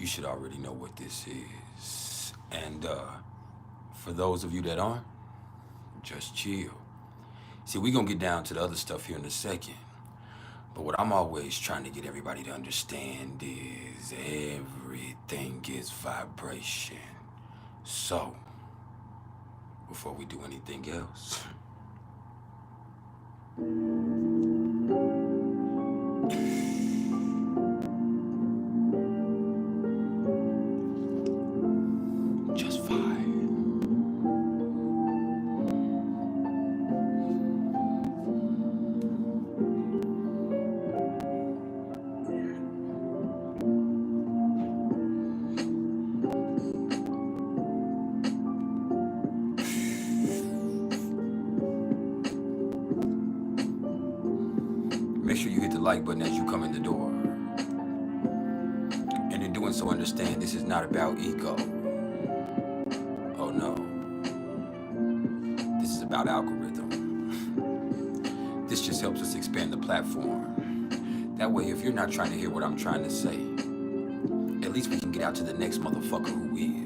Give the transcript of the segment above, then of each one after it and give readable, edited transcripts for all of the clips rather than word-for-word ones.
you should already know what this is. And for those of you that aren't, just chill. See, we're gonna get down to the other stuff here in a second. But what I'm always trying to get everybody to understand is everything is vibration. So, before we do anything else, just vibe. Make sure you hit the like button as you come in the door. And in doing so, understand this is not about ego. Oh no. This is about algorithm. This just helps us expand the platform. That way, if you're not trying to hear what I'm trying to say, at least we can get out to the next motherfucker who is.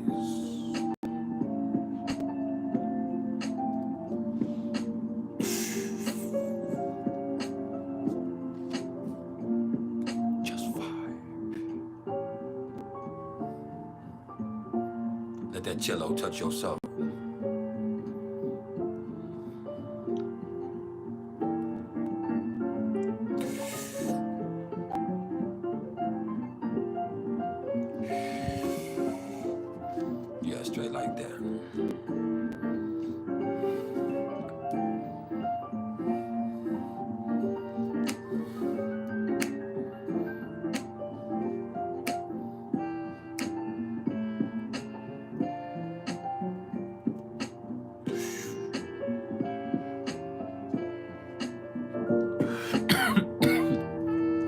Let that cello touch your soul. Yeah, straight like that.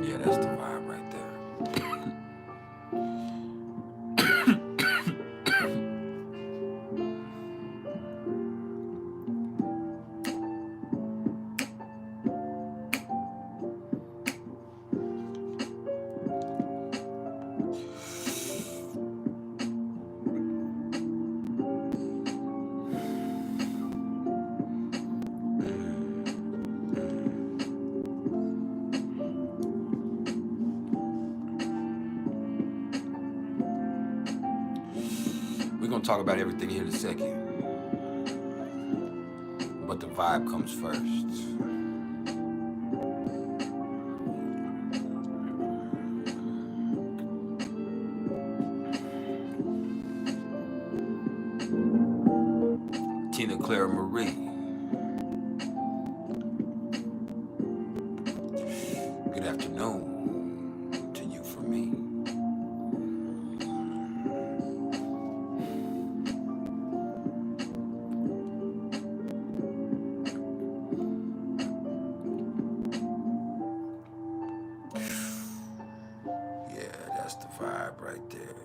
Yeah, that's the vibe right there. We're gonna talk about everything here in a second. But the vibe comes first. Tina Clara Marie. Good afternoon to you from me. Yeah, that's the vibe right there.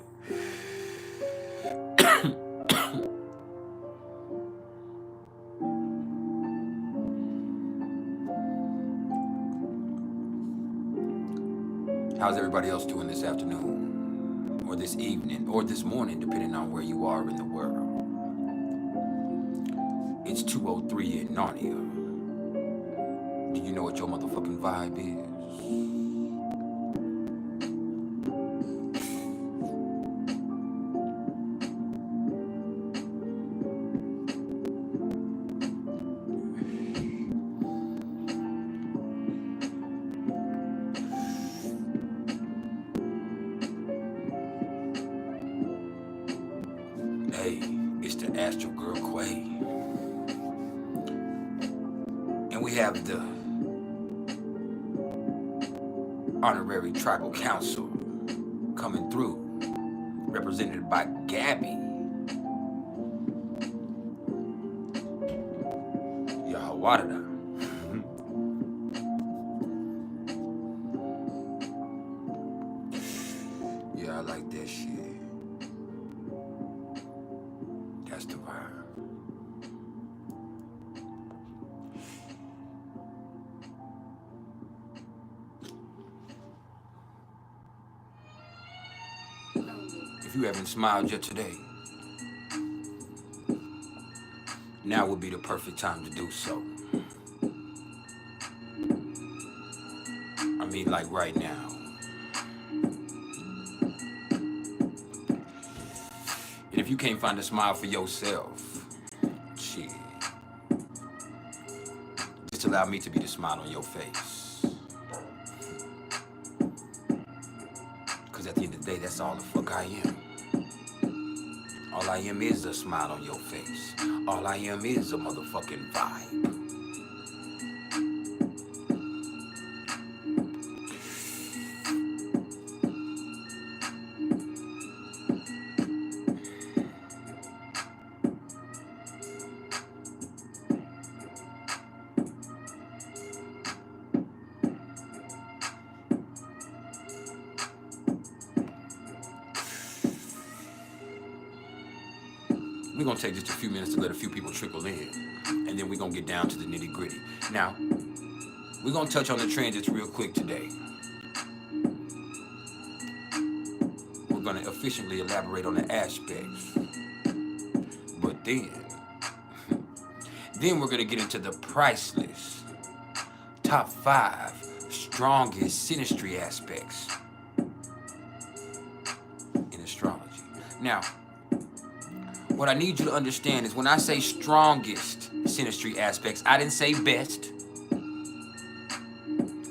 How's everybody else doing this afternoon, or this evening, or this morning, depending on where you are in the world? It's 2:03 in Narnia. Do you know what your motherfucking vibe is? Hey, it's the Astro Girl Quay. And we have the Honorary Tribal Council coming through, represented by Gabby. Yahawadada. Yeah, I like that shit. That's the vibe. If you haven't smiled yet today, now would be the perfect time to do so. I mean, like right now. And if you can't find a smile for yourself, shit, just allow me to be the smile on your face. Because at the end of the day, that's all the fuck I am. All I am is a smile on your face. All I am is a motherfucking vibe. We're gonna take just a few minutes to let a few people trickle in, and then we're gonna get down to the nitty gritty. Now, we're gonna touch on the transits real quick today. We're gonna efficiently elaborate on the aspects. But then we're gonna get into the priceless top 5 strongest SyNaStRy aspects in astrology. Now, what I need you to understand is when I say strongest SyNaStRy aspects, I didn't say best.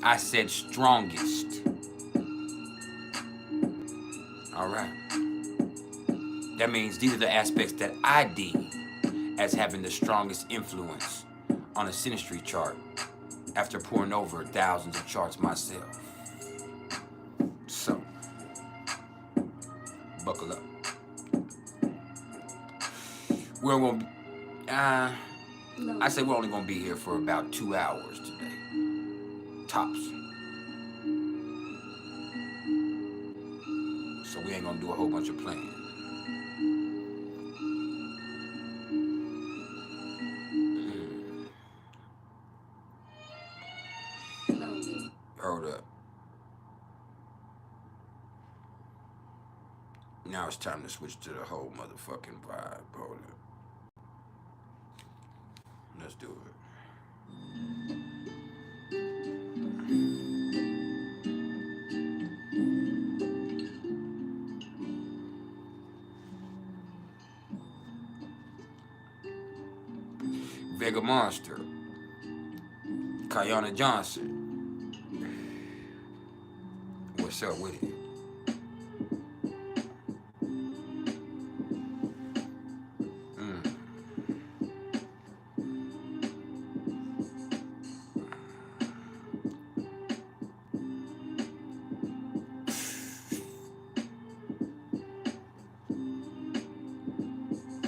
I said strongest. All right. That means these are the aspects that I deem as having the strongest influence on a SyNaStRy chart after pouring over thousands of charts myself. So, buckle up. We're gonna be, I say we're only gonna be here for about 2 hours today, tops. So we ain't gonna do a whole bunch of playing. Hold up. Now it's time to switch to the whole motherfucking vibe. Hold up. Let's do it. Vega Monster, Kayana Johnson. What's up with it?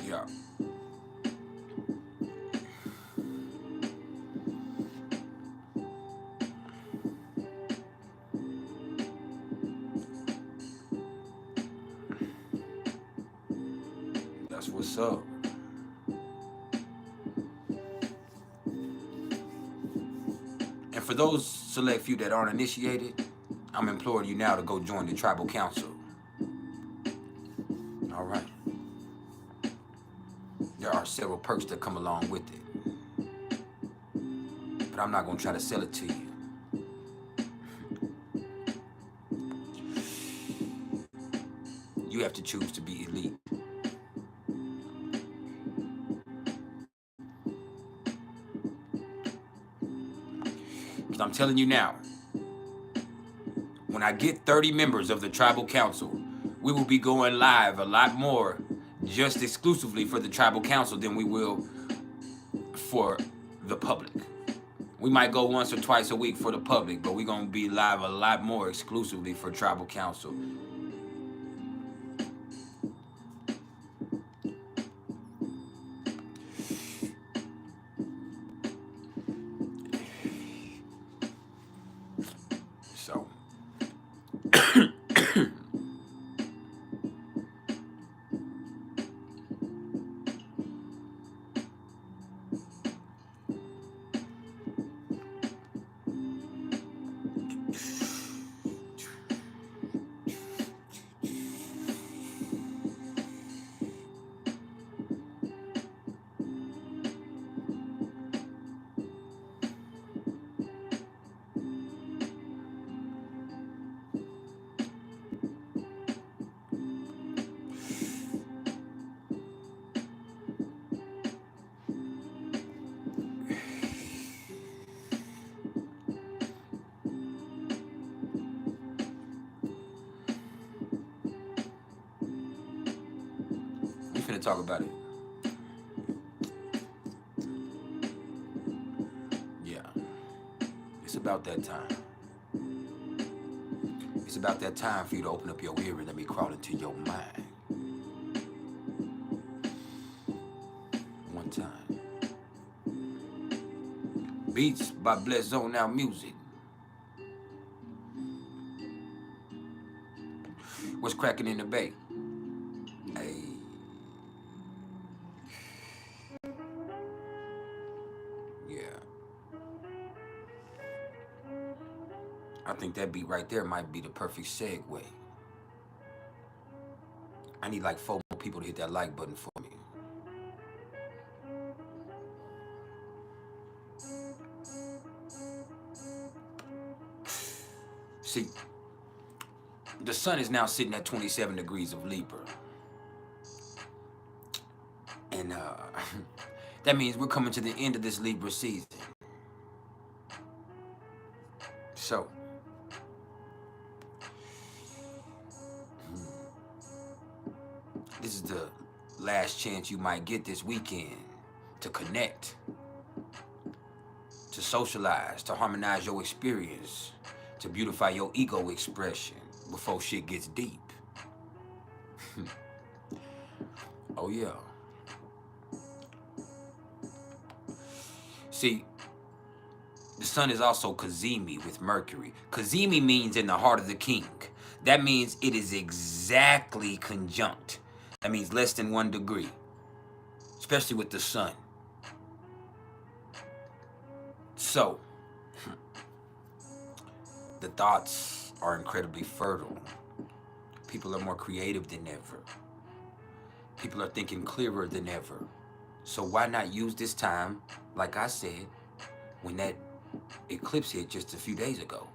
Yeah. That's what's up. And for those select few that aren't initiated, I'm imploring you now to go join the tribal council. All right. There are several perks that come along with it. But I'm not going to try to sell it to you. You have to choose to be elite. Because I'm telling you now, when I get 30 members of the tribal council, we will be going live a lot more just exclusively for the tribal council than we will for the public. We might go once or twice a week for the public, but we're going to be live a lot more exclusively for tribal council. So, finna talk about it. Yeah. It's about that time. It's about that time for you to open up your ear and let me crawl into your mind. One time. Beats by Bless Zone Now Music. What's cracking in the bay? Hey. Yeah. I think that beat right there might be the perfect segue. I need like 4 more people to hit that like button for me. See, the sun is now sitting at 27 degrees of Libra. And that means we're coming to the end of this Libra season. So, this is the last chance you might get this weekend to connect, to socialize, to harmonize your experience, to beautify your ego expression before shit gets deep. Oh yeah. See, the sun is also Kazemi with Mercury. Kazemi means in the heart of the king. That means it is exactly conjunct. That means less than 1 degree, especially with the sun. So, the thoughts are incredibly fertile. People are more creative than ever. People are thinking clearer than ever. So why not use this time, like I said, when that eclipse hit just a few days ago,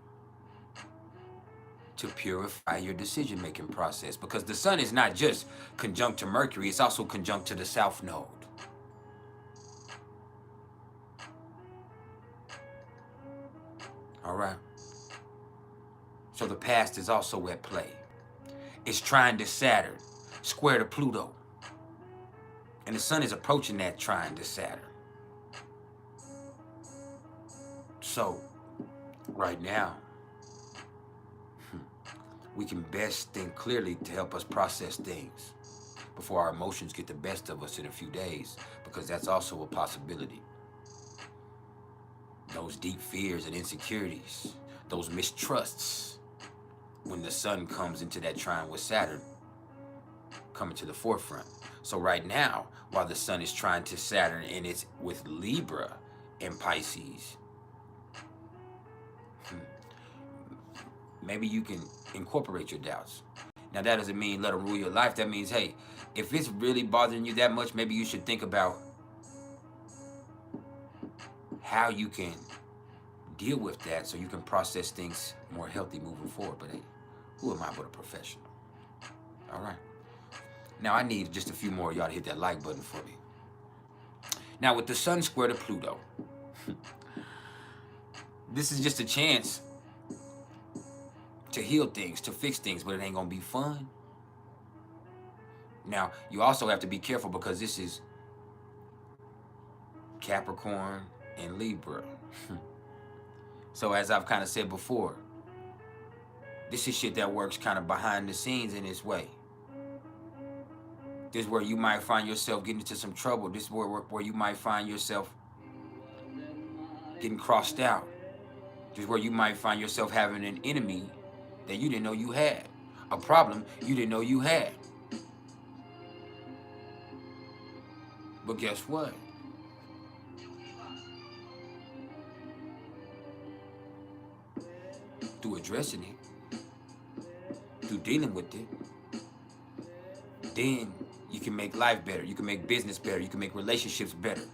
to purify your decision-making process? Because the sun is not just conjunct to Mercury, it's also conjunct to the South Node. All right. So the past is also at play. It's trine to Saturn, square to Pluto. And the sun is approaching that trine to Saturn. So, right now, we can best think clearly to help us process things before our emotions get the best of us in a few days, because that's also a possibility. Those deep fears and insecurities, those mistrusts, when the sun comes into that trine with Saturn, coming to the forefront. So right now, while the sun is trine to Saturn and it's with Libra and Pisces, maybe you can incorporate your doubts. Now that doesn't mean let them rule your life. That means, hey, if it's really bothering you that much, maybe you should think about how you can deal with that so you can process things more healthy moving forward. But hey, who am I but a professional? All right. Now I need just a few more of y'all to hit that like button for me. Now with the sun square to Pluto, this is just a chance to heal things, to fix things, but it ain't gonna be fun. Now, you also have to be careful because this is Capricorn and Libra. So as I've kind of said before, this is shit that works kind of behind the scenes in this way. This is where you might find yourself getting into some trouble. This is where you might find yourself getting crossed out. This is where you might find yourself having an enemy that you didn't know you had. A problem you didn't know you had. But guess what? Through addressing it, through dealing with it, then you can make life better. You can make business better. You can make relationships better.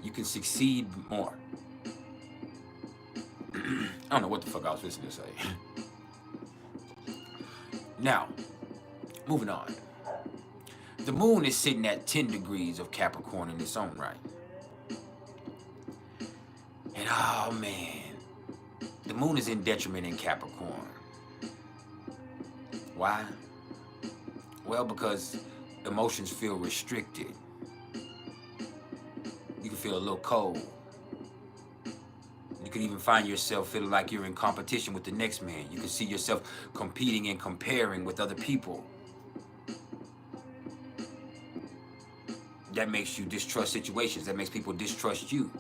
You can succeed more. I don't know what the fuck I was listening to say. Now, moving on. The moon is sitting at 10 degrees of Capricorn in its own right. And oh man, the moon is in detriment in Capricorn. Why? Well, because Emotions feel restricted. You can feel a little cold. You could even find yourself feeling like you're in competition with the next man. You can see yourself competing and comparing with other people. That makes you distrust situations. That makes people distrust you.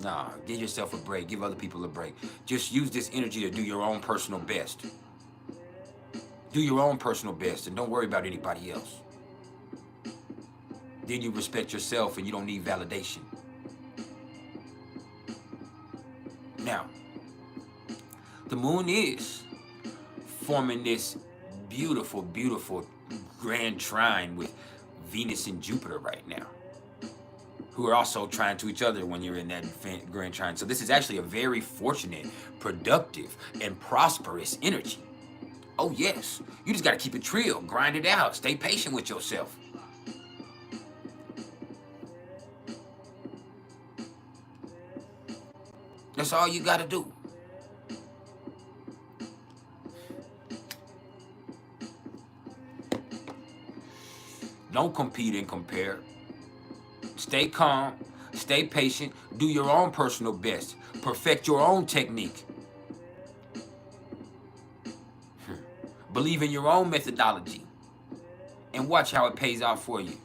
Nah, give yourself a break. Give other people a break. Just use this energy to do your own personal best. Do your own personal best and don't worry about anybody else. Then you respect yourself and you don't need validation. Now, the moon is forming this beautiful, beautiful grand trine with Venus and Jupiter right now, who are also trying to each other when you're in that grand trine. So this is actually a very fortunate, productive, and prosperous energy. Oh yes, you just gotta keep it real, grind it out, stay patient with yourself. That's all you gotta do. Don't compete and compare. Stay calm, stay patient, do your own personal best, perfect your own technique. Believe in your own methodology and watch how it pays off for you.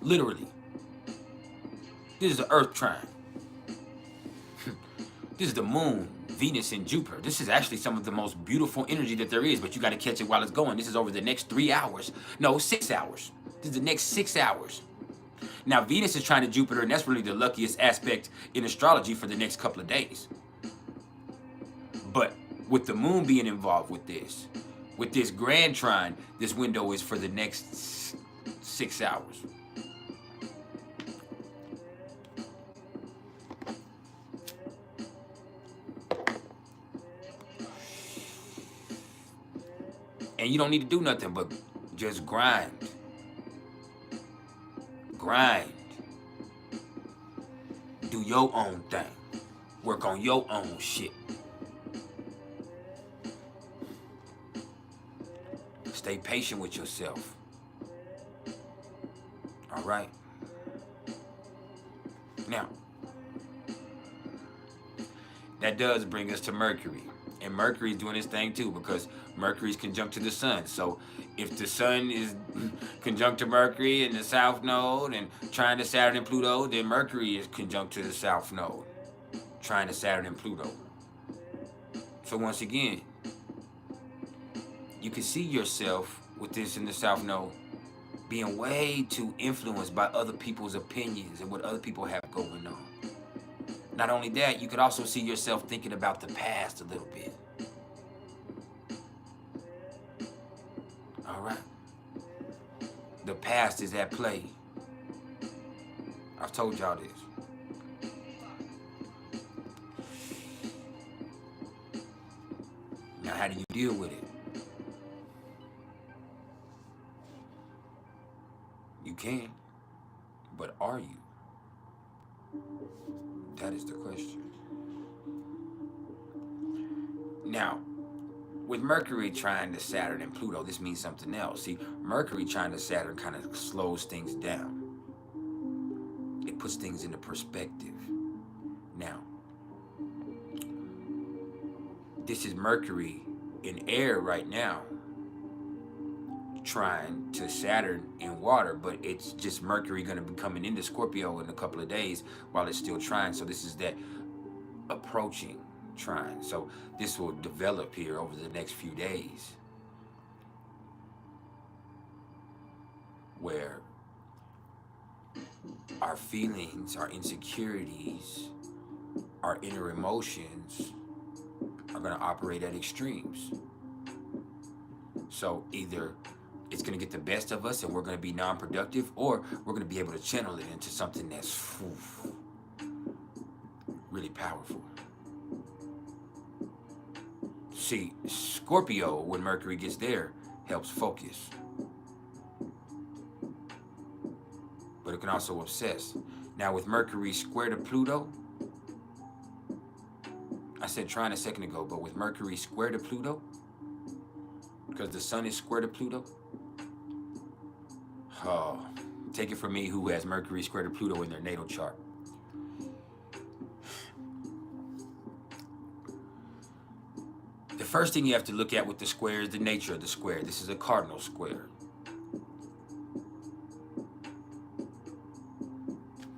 Literally. This is the Earth trine. This is the moon, Venus, and Jupiter. This is actually some of the most beautiful energy that there is, but you got to catch it while it's going. This is over the next 3 hours. No, 6 hours. This is the next 6 hours. Now, Venus is trying to Jupiter, and that's really the luckiest aspect in astrology for the next couple of days. But with the moon being involved with this grand trine, this window is for the next 6 hours. And you don't need to do nothing but just grind. Grind. Do your own thing. Work on your own shit. Stay patient with yourself. All right? Now, that does bring us to Mercury. And Mercury's doing his thing too, because Mercury's conjunct to the sun. So if the sun is conjunct to Mercury in the south node and trying to Saturn and Pluto, then Mercury is conjunct to the south node, trying to Saturn and Pluto. So once again, you can see yourself with this in the south node being way too influenced by other people's opinions and what other people have going on. Not only that, you could also see yourself thinking about the past a little bit. All right. The past is at play. I've told y'all this. Now, how do you deal with it? You can, but are you? That is the question. Now, with Mercury trying to Saturn and Pluto, this means something else. See, Mercury trying to Saturn kind of slows things down. It puts things into perspective. Now, this is Mercury in air right now, trying to Saturn in water, but it's just Mercury going to be coming into Scorpio in a couple of days while it's still trine. So this is that approaching trine. So this will develop here over the next few days, where our feelings, our insecurities, our inner emotions are going to operate at extremes. So either it's going to get the best of us and we're going to be non-productive, or we're going to be able to channel it into something that's really powerful. See, Scorpio, when Mercury gets there, helps focus. But it can also obsess. Now with Mercury square to Pluto, I said trine a second ago, but with Mercury square to Pluto, because the sun is square to Pluto. Oh, take it from me who has Mercury square to Pluto in their natal chart. The first thing you have to look at with the square is the nature of the square. This is a cardinal square.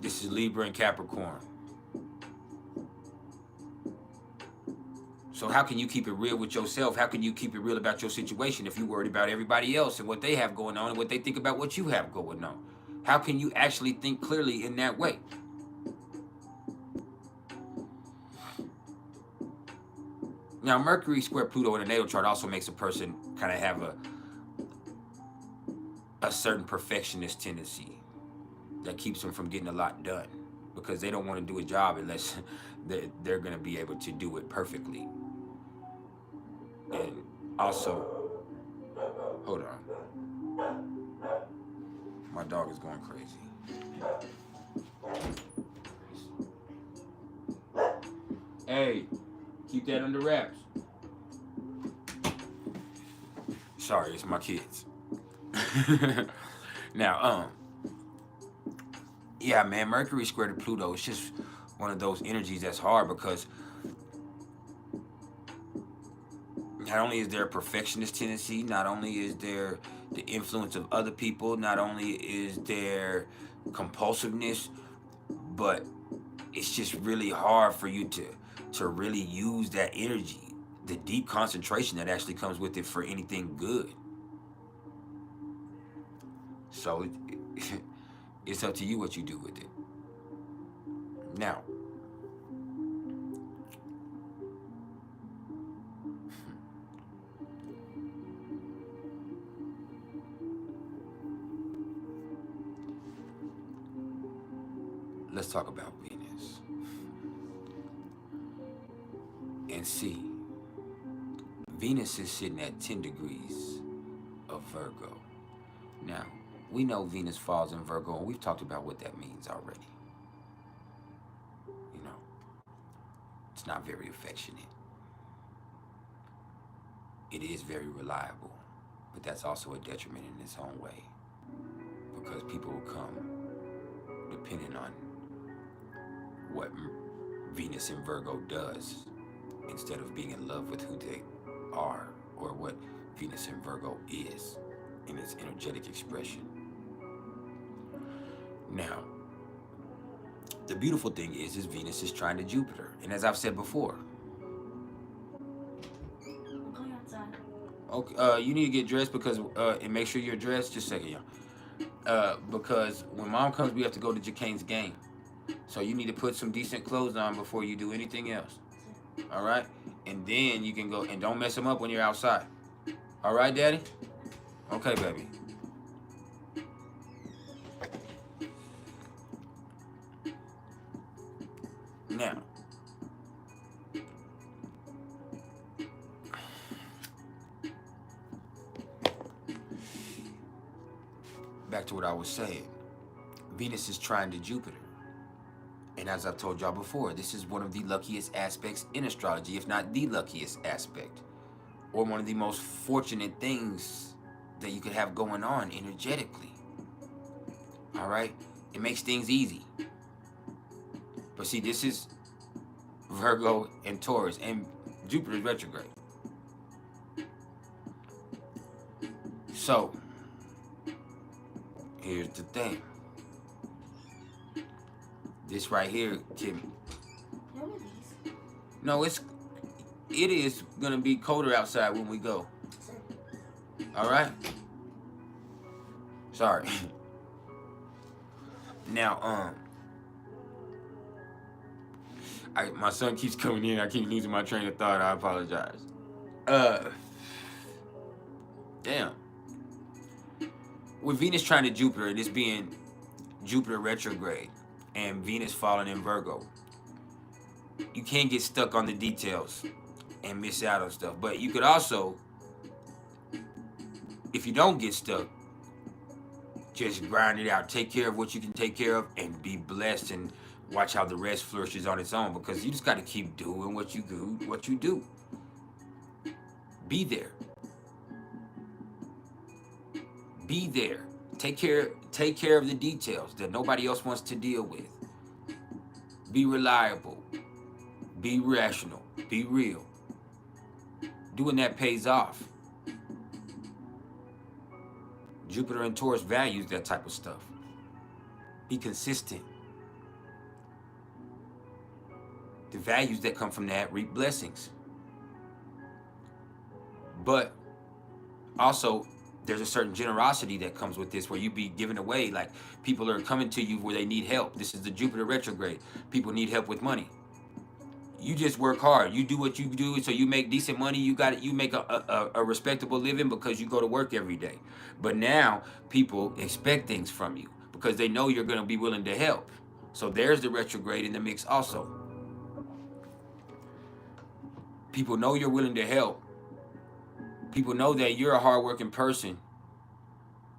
This is Libra and Capricorn. So how can you keep it real with yourself? How can you keep it real about your situation if you're worried about everybody else and what they have going on and what they think about what you have going on? How can you actually think clearly in that way? Now, Mercury square Pluto in a natal chart also makes a person kind of have a certain perfectionist tendency that keeps them from getting a lot done because they don't want to do a job unless they're going to be able to do it perfectly. And also, hold on. My dog is going crazy. Hey, keep that under wraps. Sorry, it's my kids. Now, yeah, man, Mercury square to Pluto, it's just one of those energies that's hard because not only is there a perfectionist tendency, not only is there the influence of other people, not only is there compulsiveness, but it's just really hard for you to really use that energy, the deep concentration that actually comes with it for anything good. So it's up to you what you do with it. Now, let's talk about Venus. And see, Venus is sitting at 10 degrees of Virgo. Now, we know Venus falls in Virgo, and we've talked about what that means already. You know, it's not very affectionate. It is very reliable, but that's also a detriment in its own way because people will come depending on what Venus in Virgo does instead of being in love with who they are or what Venus in Virgo is in its energetic expression. Now, the beautiful thing is Venus is trine to Jupiter. And as I've said before, okay, you need to get dressed because, and make sure you're dressed. Just a second, y'all. Because when Mom comes, we have to go to Jacane's game. So you need to put some decent clothes on before you do anything else. All right? And then you can go, and don't mess them up when you're outside. All right, Daddy? Okay, baby. Now, back to what I was saying. Venus is trine to Jupiter. And as I've told y'all before, this is one of the luckiest aspects in astrology, if not the luckiest aspect, or one of the most fortunate things that you could have going on energetically. All right? It makes things easy. But see, this is Virgo and Taurus, and Jupiter is retrograde. So, here's the thing. This right here can... No, it is gonna be colder outside when we go. All right? Sorry. Now, my son keeps coming in. I keep losing my train of thought. I apologize. Damn. With Venus trine to Jupiter, this being Jupiter retrograde and Venus falling in Virgo, you can't get stuck on the details and miss out on stuff. But you could also, if you don't get stuck, just grind it out. Take care of what you can take care of and be blessed and watch how the rest flourishes on its own, because you just got to keep doing what you do. Be there. Be there. Take care of the details that nobody else wants to deal with. Be reliable. Be rational. Be real. Doing that pays off. Jupiter and Taurus values that type of stuff. Be consistent. The values that come from that reap blessings. But also, there's a certain generosity that comes with this, where you be giving away, like people are coming to you where they need help. This is the Jupiter retrograde. People need help with money. You just work hard. You do what you do, so you make decent money. You make a respectable living because you go to work every day. But now people expect things from you because they know you're going to be willing to help. So there's the retrograde in the mix also. People know you're willing to help. People know that you're a hardworking person.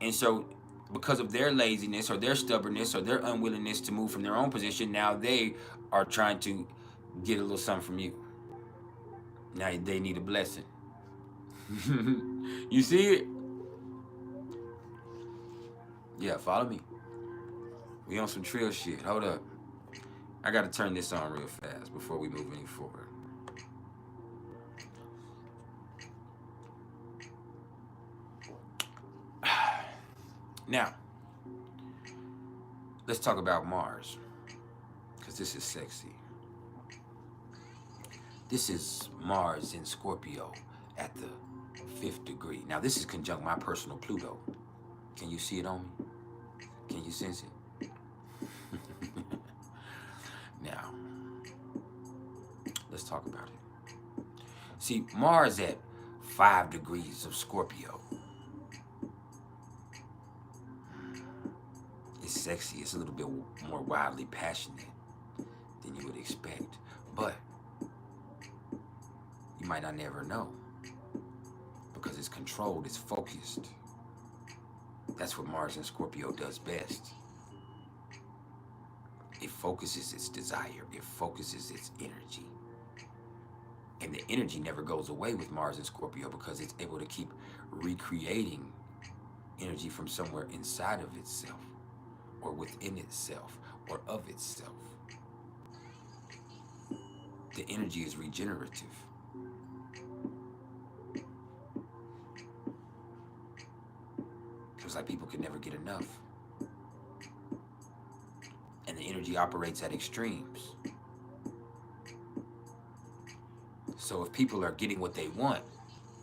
And so because of their laziness or their stubbornness or their unwillingness to move from their own position, now they are trying to get a little something from you. Now they need a blessing. You see it? Yeah, follow me. We on some trill shit. Hold up. I got to turn this on real fast before we move any forward. Now, let's talk about Mars, because this is sexy. This is Mars in Scorpio at the 5th degree. Now, this is conjunct my personal Pluto. Can you see it on me? Can you sense it? Now, let's talk about it. See, Mars at 5 degrees of Scorpio. It's sexy. It's a little bit more wildly passionate than you would expect. But you might not never know, because it's controlled, it's focused. That's what Mars in Scorpio does best. It focuses its desire. It focuses its energy. And the energy never goes away with Mars in Scorpio, because it's able to keep recreating energy from somewhere inside of itself, or within itself, or of itself. The energy is regenerative. It's like people can never get enough. And the energy operates at extremes. So if people are getting what they want,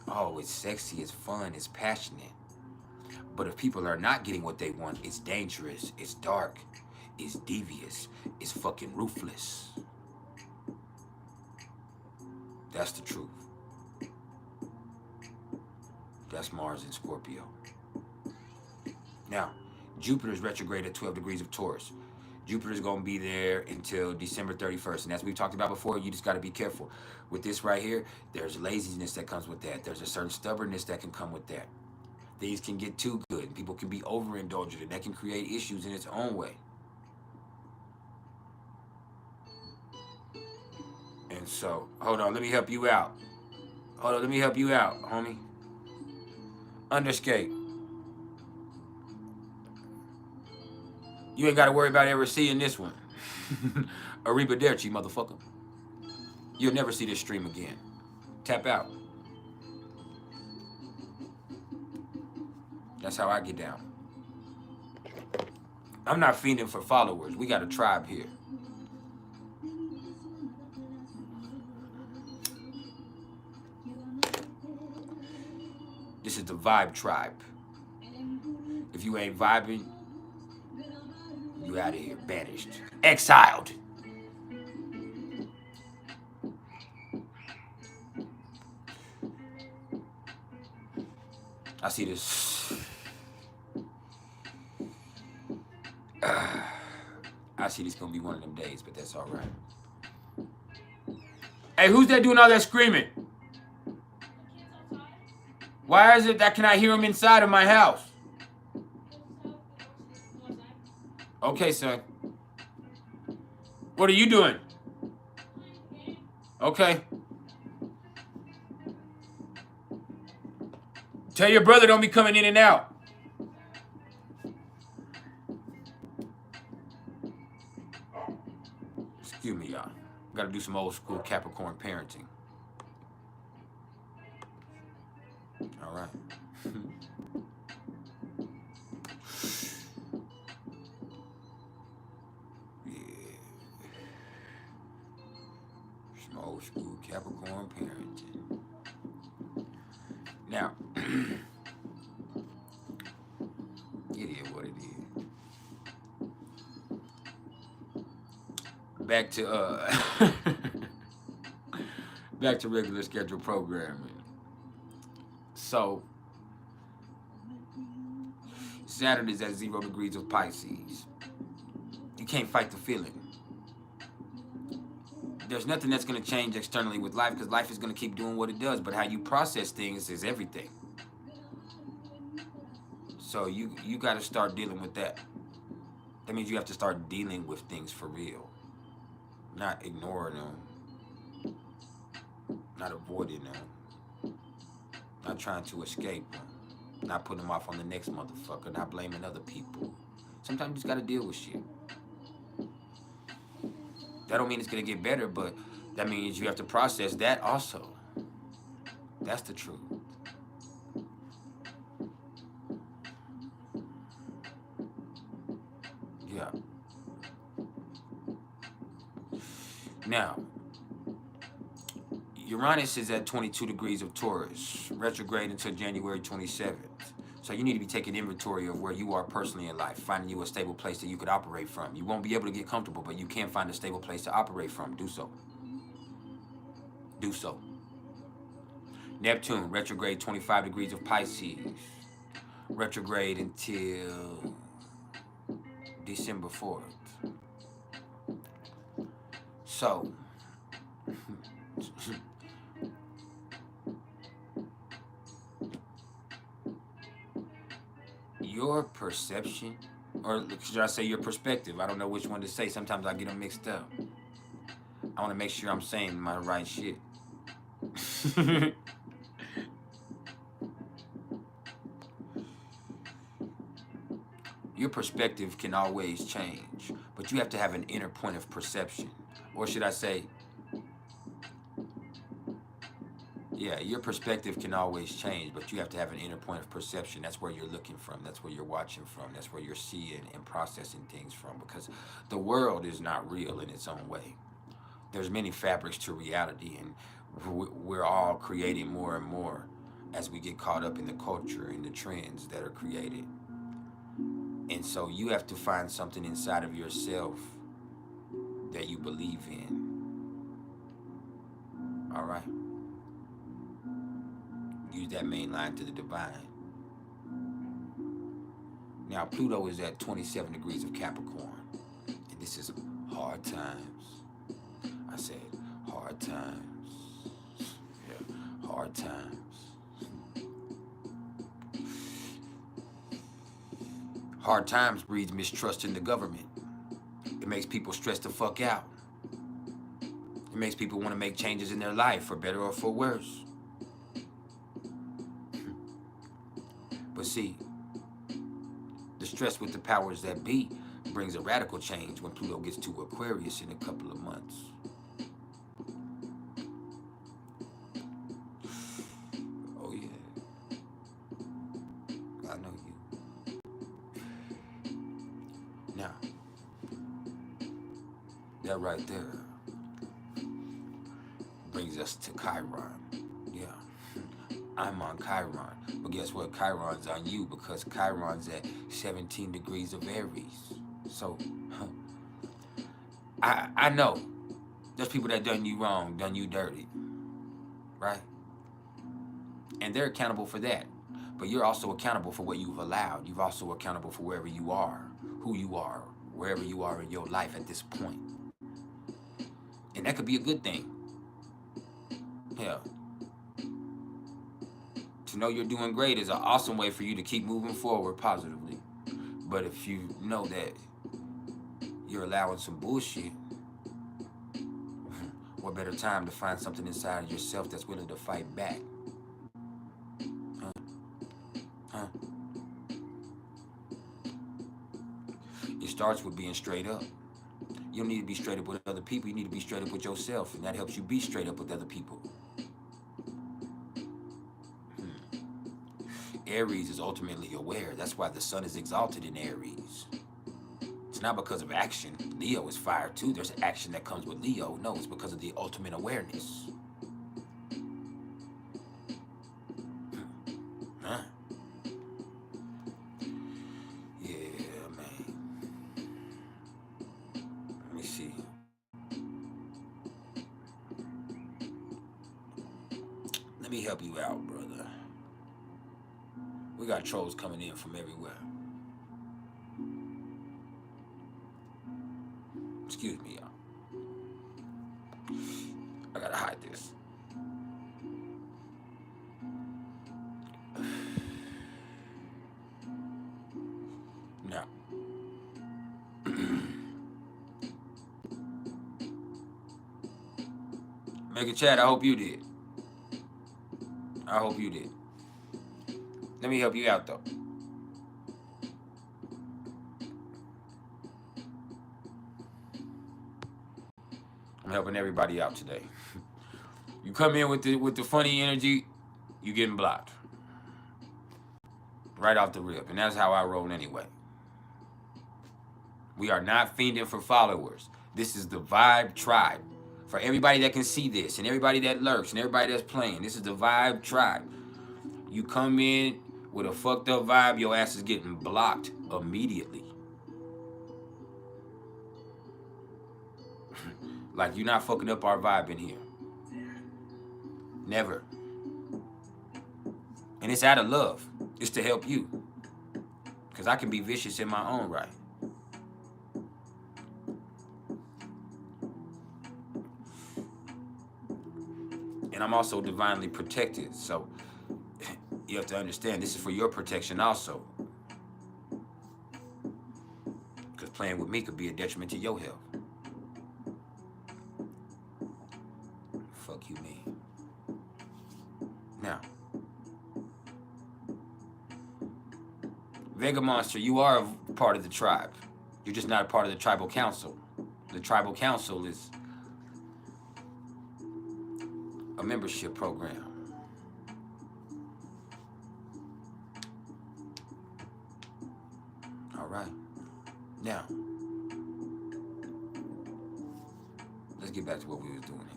oh, it's sexy, it's fun, it's passionate. But if people are not getting what they want, it's dangerous, it's dark, it's devious, it's fucking ruthless. That's the truth. That's Mars in Scorpio. Now, Jupiter's retrograde at 12 degrees of Taurus. Jupiter's going to be there until December 31st. And as we've talked about before, you just got to be careful. With this right here, there's laziness that comes with that. There's a certain stubbornness that can come with that. Things can get too good. People can be overindulgent, and that can create issues in its own way. And so, hold on, let me help you out. Hold on, let me help you out, homie. Underskate. You ain't got to worry about ever seeing this one. Arrivederci, motherfucker. You'll never see this stream again. Tap out. That's how I get down. I'm not fiending for followers. We got a tribe here. This is the vibe tribe. If you ain't vibing, you out of here, banished, exiled. I see this. I see this gonna be one of them days, but that's all right. Hey, who's that doing all that screaming? Why is it that can I hear them inside of my house? Okay, son. What are you doing? Okay. Tell your brother don't be coming in and out. Excuse me, y'all. Got to do some old school Capricorn parenting. All right. Yeah. Some old school Capricorn parenting. Now, it is what it is. Back to back to regular scheduled programming. So Saturn is at 0 degrees of Pisces. You can't fight the feeling. There's nothing that's going to change externally with life because life is going to keep doing what it does. But how you process things is everything. So you got to start dealing with that. That means you have to start dealing with things for real. Not ignoring them. Not avoiding them. Not trying to escape them. Not putting them off on the next motherfucker. Not blaming other people. Sometimes you just got to deal with shit. That don't mean it's going to get better, but that means you have to process that also. That's the truth. Yeah. Now, Uranus is at 22 degrees of Taurus, retrograde until January 27th. So you need to be taking inventory of where you are personally in life, finding you a stable place that you could operate from. You won't be able to get comfortable, but you can find a stable place to operate from. Do so. Do so. Neptune, retrograde 25 degrees of Pisces, retrograde until December 4th. So, your perception, or should I say your perspective? I don't know which one to say. Sometimes I get them mixed up. I want to make sure I'm saying my right shit. Your perspective can always change, but you have to have an inner point of perception. Or should I say, yeah, your perspective can always change, but you have to have an inner point of perception. That's where you're looking from. That's where you're watching from. That's where you're seeing and processing things from, because the world is not real in its own way. There's many fabrics to reality, and we're all creating more and more as we get caught up in the culture and the trends that are created. And so you have to find something inside of yourself that you believe in. All right? Use that main line to the divine. Now, Pluto is at 27 degrees of Capricorn. And this is hard times. I said hard times. Yeah, hard times. Hard times breeds mistrust in the government. It makes people stress the fuck out. It makes people want to make changes in their life, for better or for worse. But see, the stress with the powers that be brings a radical change when Pluto gets to Aquarius in a couple of months. Oh yeah. I know you. Now, that right there brings us to Chiron. Yeah. I'm on Chiron. But guess what? Chiron's on you, because Chiron's at 17 degrees of Aries. So, I know there's people that done you wrong, done you dirty. Right? And they're accountable for that. But you're also accountable for what you've allowed. You're also accountable for wherever you are, who you are, wherever you are in your life at this point. And that could be a good thing. Yeah. To know you're doing great is an awesome way for you to keep moving forward positively. But if you know that you're allowing some bullshit, What better time to find something inside of yourself that's willing to fight back? Huh? Huh? It starts with being straight up. You don't need to be straight up with other people. You need to be straight up with yourself, and that helps you be straight up with other people. Aries is ultimately aware. That's why the sun is exalted in Aries. It's not because of action. Leo is fire too. There's action that comes with Leo. No, it's because of the ultimate awareness. Huh? Yeah, man. Let me see. Let me help you out, brother. We got trolls coming in from everywhere. Excuse me, y'all. I gotta hide this. Now, make a chat. I hope you did. I hope you did. Let me help you out, though. I'm helping everybody out today. You come in with the funny energy, you getting blocked. Right off the rip. And that's how I roll anyway. We are not fiending for followers. This is the Vibe Tribe. For everybody that can see this, and everybody that lurks, and everybody that's playing, this is the Vibe Tribe. You come in with a fucked up vibe, your ass is getting blocked immediately. Like, you're not fucking up our vibe in here. Never. And it's out of love. It's to help you. Because I can be vicious in my own right. And I'm also divinely protected. So you have to understand, this is for your protection also. Because playing with me could be a detriment to your health. Fuck you, me. Now, Vega Monster, you are a part of the tribe. You're just not a part of the tribal council. The tribal council is a membership program. All right. Now, let's get back to what we was doing here.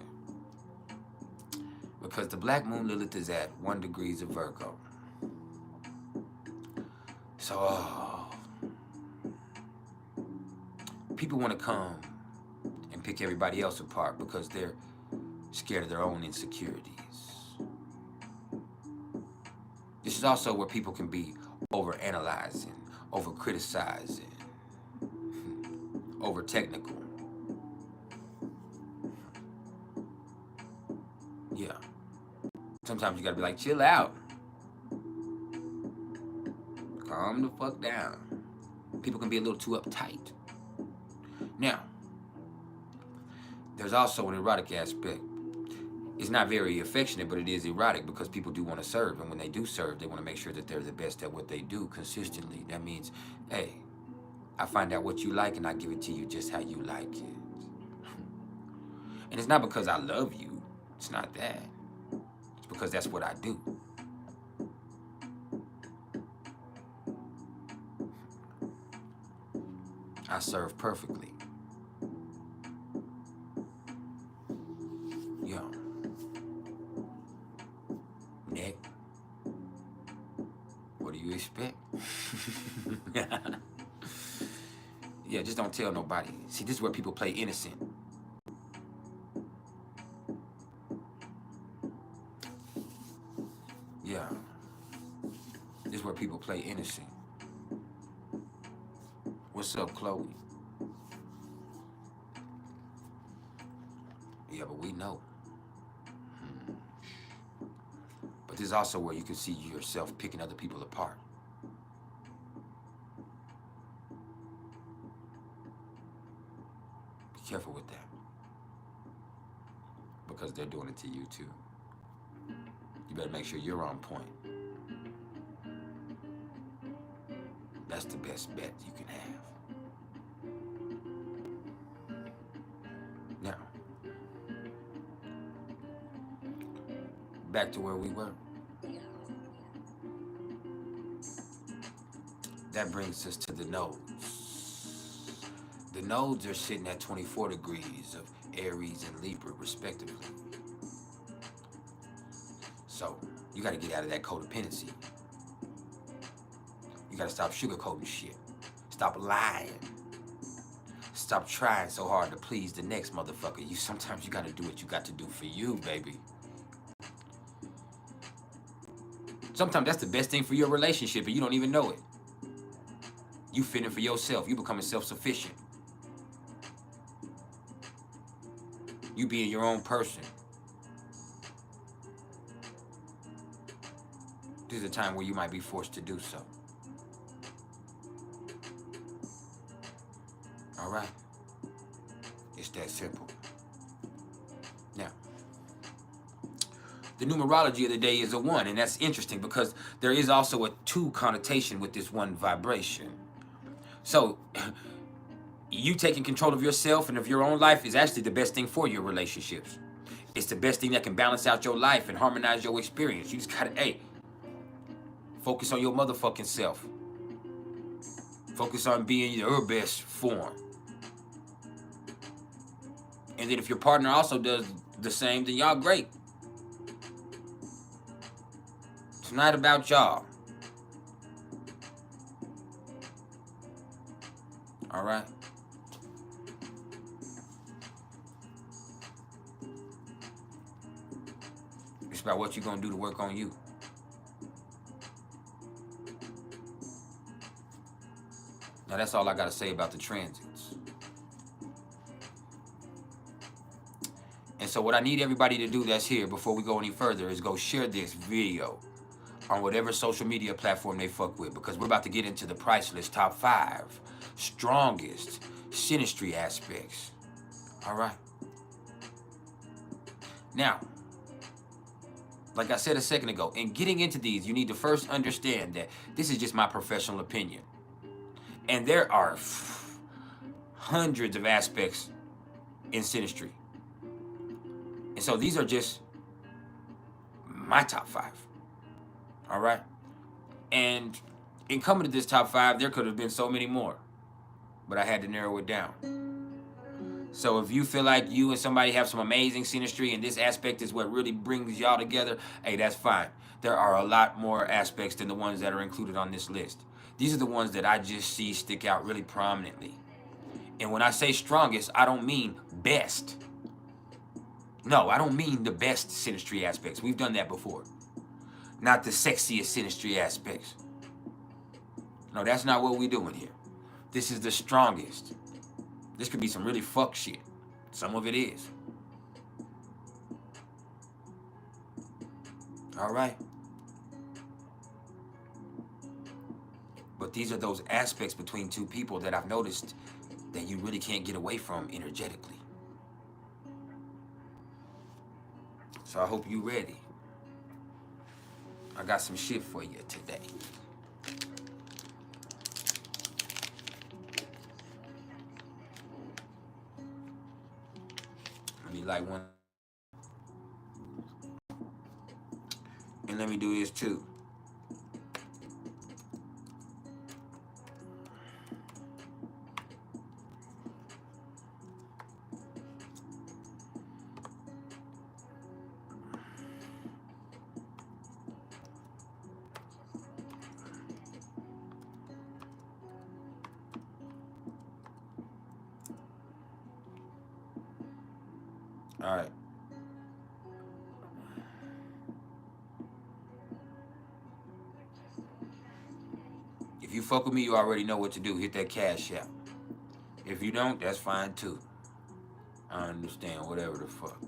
Because the Black Moon Lilith is at 1 degree of Virgo. So, people want to come and pick everybody else apart because they're scared of their own insecurities. This is also where people can be over-analyzing, over-criticizing, over-technical. Yeah. Sometimes you gotta be like, chill out. Calm the fuck down. People can be a little too uptight. Now, there's also an erotic aspect. It's not very affectionate, but it is erotic because people do want to serve. And when they do serve, they want to make sure that they're the best at what they do consistently. That means, hey, I find out what you like and I give it to you just how you like it. And it's not because I love you. It's not that. It's because that's what I do. I serve perfectly. Yo. Nick. What do you expect? Yeah, just don't tell nobody. See, this is where people play innocent. Yeah. This is where people play innocent. What's up, Chloe? Yeah, but we know. But this is also where you can see yourself picking other people apart. Be careful with that. because they're doing it to you too. You better make sure you're on point. That's the best bet you can have. Now, back to where we were. That brings us to the nodes. The nodes are sitting at 24 degrees of Aries and Libra, respectively. So, you got to get out of that codependency. You got to stop sugarcoating shit. Stop lying. Stop trying so hard to please the next motherfucker. Sometimes you got to do what you got to do for you, baby. Sometimes that's the best thing for your relationship, and you don't even know it. You fitting for yourself. You becoming self-sufficient. You being your own person. This is a time where you might be forced to do so. All right? It's that simple. Now, the numerology of the day is a 1, and that's interesting because there is also a 2 connotation with this 1 vibration. So, you taking control of yourself and of your own life is actually the best thing for your relationships. It's the best thing that can balance out your life and harmonize your experience. You just gotta, focus on your motherfucking self. Focus on being your best form. And then if your partner also does the same, then y'all great. It's not about y'all. All right? It's about what you're going to do to work on you. Now, that's all I got to say about the transits. And so what I need everybody to do that's here before we go any further is go share this video on whatever social media platform they fuck with, because we're about to get into the PrIcElEs top 5 strongest SyNaStRy aspects. All right. Now, like I said a second ago, in getting into these, you need to first understand that this is just my professional opinion. And there are hundreds of aspects in SyNaStRy. And so these are just my top 5. All right? And in coming to this top 5, there could have been so many more. But I had to narrow it down. So if you feel like you and somebody have some amazing SyNaStRy and this aspect is what really brings y'all together, hey, that's fine. There are a lot more aspects than the ones that are included on this list. These are the ones that I just see stick out really prominently. And when I say strongest, I don't mean best. No, I don't mean the best SyNaStRy aspects. We've done that before. Not the sexiest SyNaStRy aspects. No, that's not what we're doing here. This is the strongest. This could be some really fuck shit. Some of it is. All right. But these are those aspects between two people that I've noticed that you really can't get away from energetically. So I hope you're ready. I got some shit for you today. Let me light one. And let me do this too. All right. If you fuck with me, you already know what to do. Hit that CashApp. If you don't, that's fine too. I understand, whatever the fuck.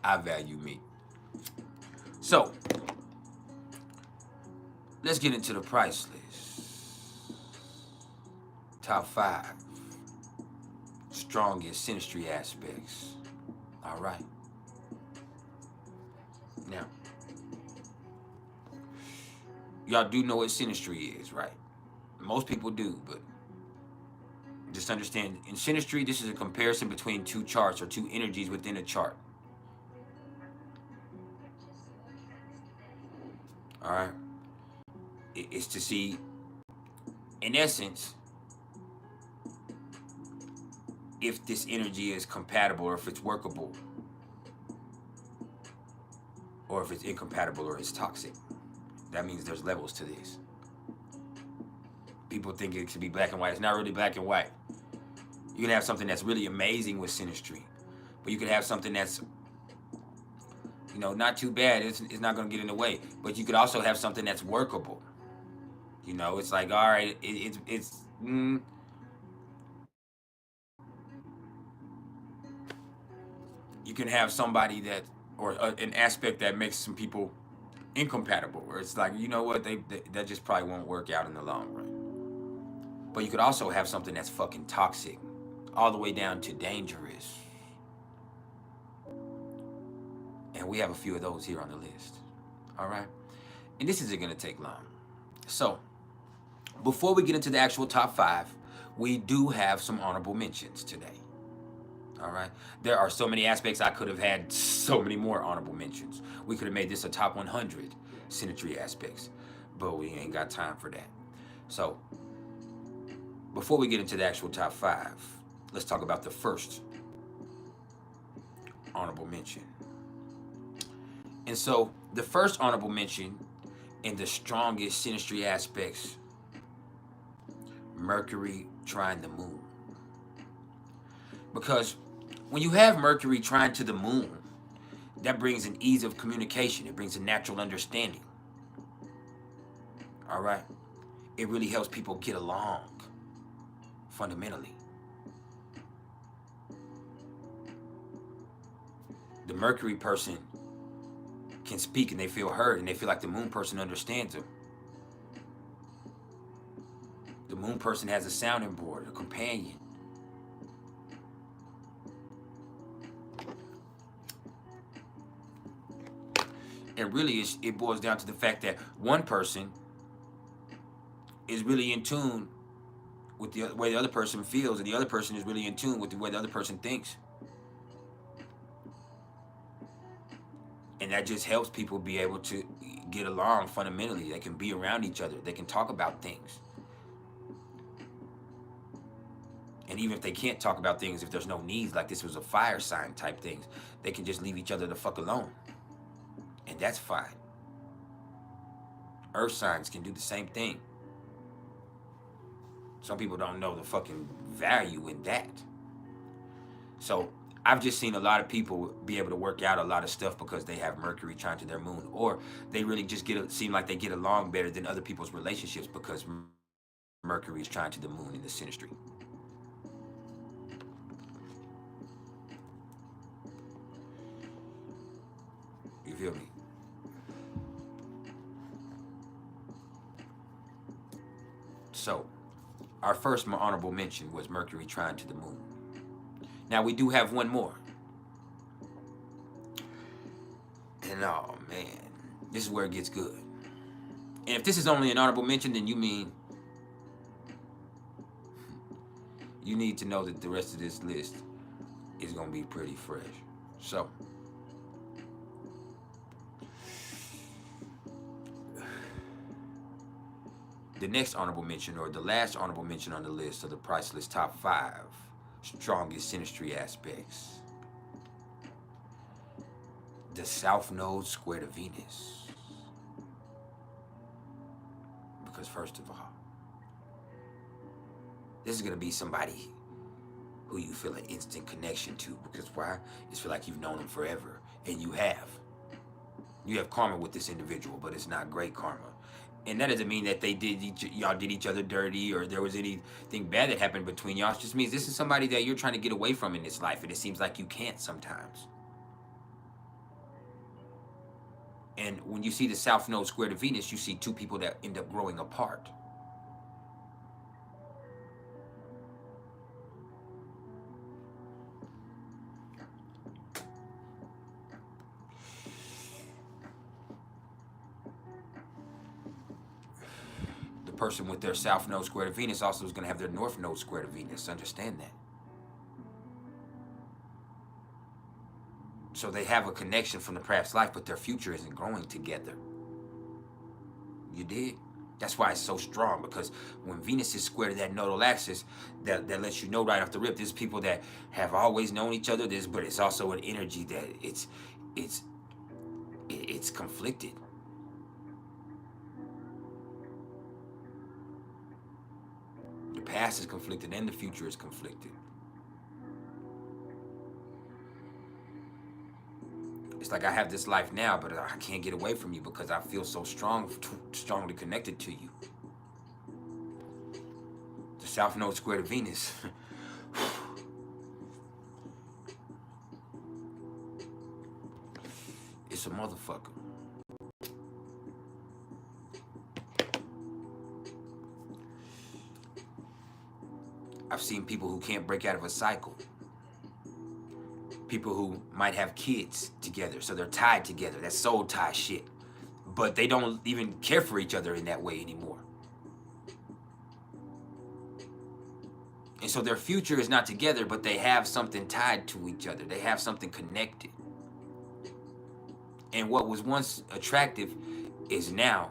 I value me. So, let's get into the PrIcElEs. Top 5 strongest SyNaStRy aspects. All right. Now, y'all do know what SyNaStRy is, right? Most people do, but just understand, in SyNaStRy, this is a comparison between two charts or two energies within a chart. All right? It's to see, in essence, if this energy is compatible or if it's workable, or if it's incompatible or it's toxic. That means there's levels to this. People think it should be black and white. It's not really black and white. You can have something that's really amazing with SyNaStRy, but you could have something that's, you know, not too bad. It's not going to get in the way. But you could also have something that's workable. You know, it's like, all right, you can have somebody that, or an aspect that makes some people incompatible, where it's like, you know what, that just probably won't work out in the long run. But you could also have something that's fucking toxic, all the way down to dangerous. And we have a few of those here on the list. All right? And this isn't going to take long. So, before we get into the actual top 5, we do have some honorable mentions today. All right? There are so many aspects. I could have had so many more honorable mentions. We could have made this a top 100 SyNaStRy aspects, but we ain't got time for that. So, before we get into the actual top 5, let's talk about the first honorable mention. And so, the first honorable mention in the strongest SyNaStRy aspects, Mercury trine the moon. Because when you have Mercury trine to the moon, that brings an ease of communication. It brings a natural understanding. All right? It really helps people get along, fundamentally. The Mercury person can speak and they feel heard and they feel like the moon person understands them. The moon person has a sounding board, a companion. And really, it boils down to the fact that one person is really in tune with the way the other person feels, and the other person is really in tune with the way the other person thinks. And that just helps people be able to get along fundamentally. They can be around each other. They can talk about things. And even if they can't talk about things, if there's no needs, like this was a fire sign type things, they can just leave each other the fuck alone. And that's fine. Earth signs can do the same thing. Some people don't know the fucking value in that. So I've just seen a lot of people be able to work out a lot of stuff because they have Mercury trine to their moon, or they really just seem like they get along better than other people's relationships because Mercury is trine to the moon in the SyNaStRy. You feel me? So, our first honorable mention was Mercury trine to the moon. Now, we do have one more. And oh, man, this is where it gets good. And if this is only an honorable mention, then you mean you need to know that the rest of this list is going to be pretty fresh. So, the next honorable mention, or the last honorable mention on the list of the PrIcElEs top 5 strongest SyNaStRy aspects, the South Node square to Venus. Because first of all, this is going to be somebody who you feel an instant connection to. Because why? It's feel like you've known them forever. And you have. You have karma with this individual, but it's not great karma. And that doesn't mean that y'all did each other dirty or there was anything bad that happened between y'all. It just means this is somebody that you're trying to get away from in this life, and it seems like you can't sometimes. And when you see the South Node square to Venus, you see two people that end up growing apart. person with their south node square to Venus also is going to have their north node square to Venus. Understand that. So they have a connection from the past life, but their future isn't growing together. You dig? That's why it's so strong, because when Venus is square to that nodal axis, that lets you know right off the rip, there's people that have always known each other, but it's also an energy that it's conflicted. The past is conflicted and the future is conflicted. It's like I have this life now, but I can't get away from you because I feel so strongly connected to you. The South Node square to Venus. It's a motherfucker. I've seen people who can't break out of a cycle. People who might have kids together, so they're tied together. That's soul tie shit. But they don't even care for each other in that way anymore. And so their future is not together, but they have something tied to each other. They have something connected. And what was once attractive is now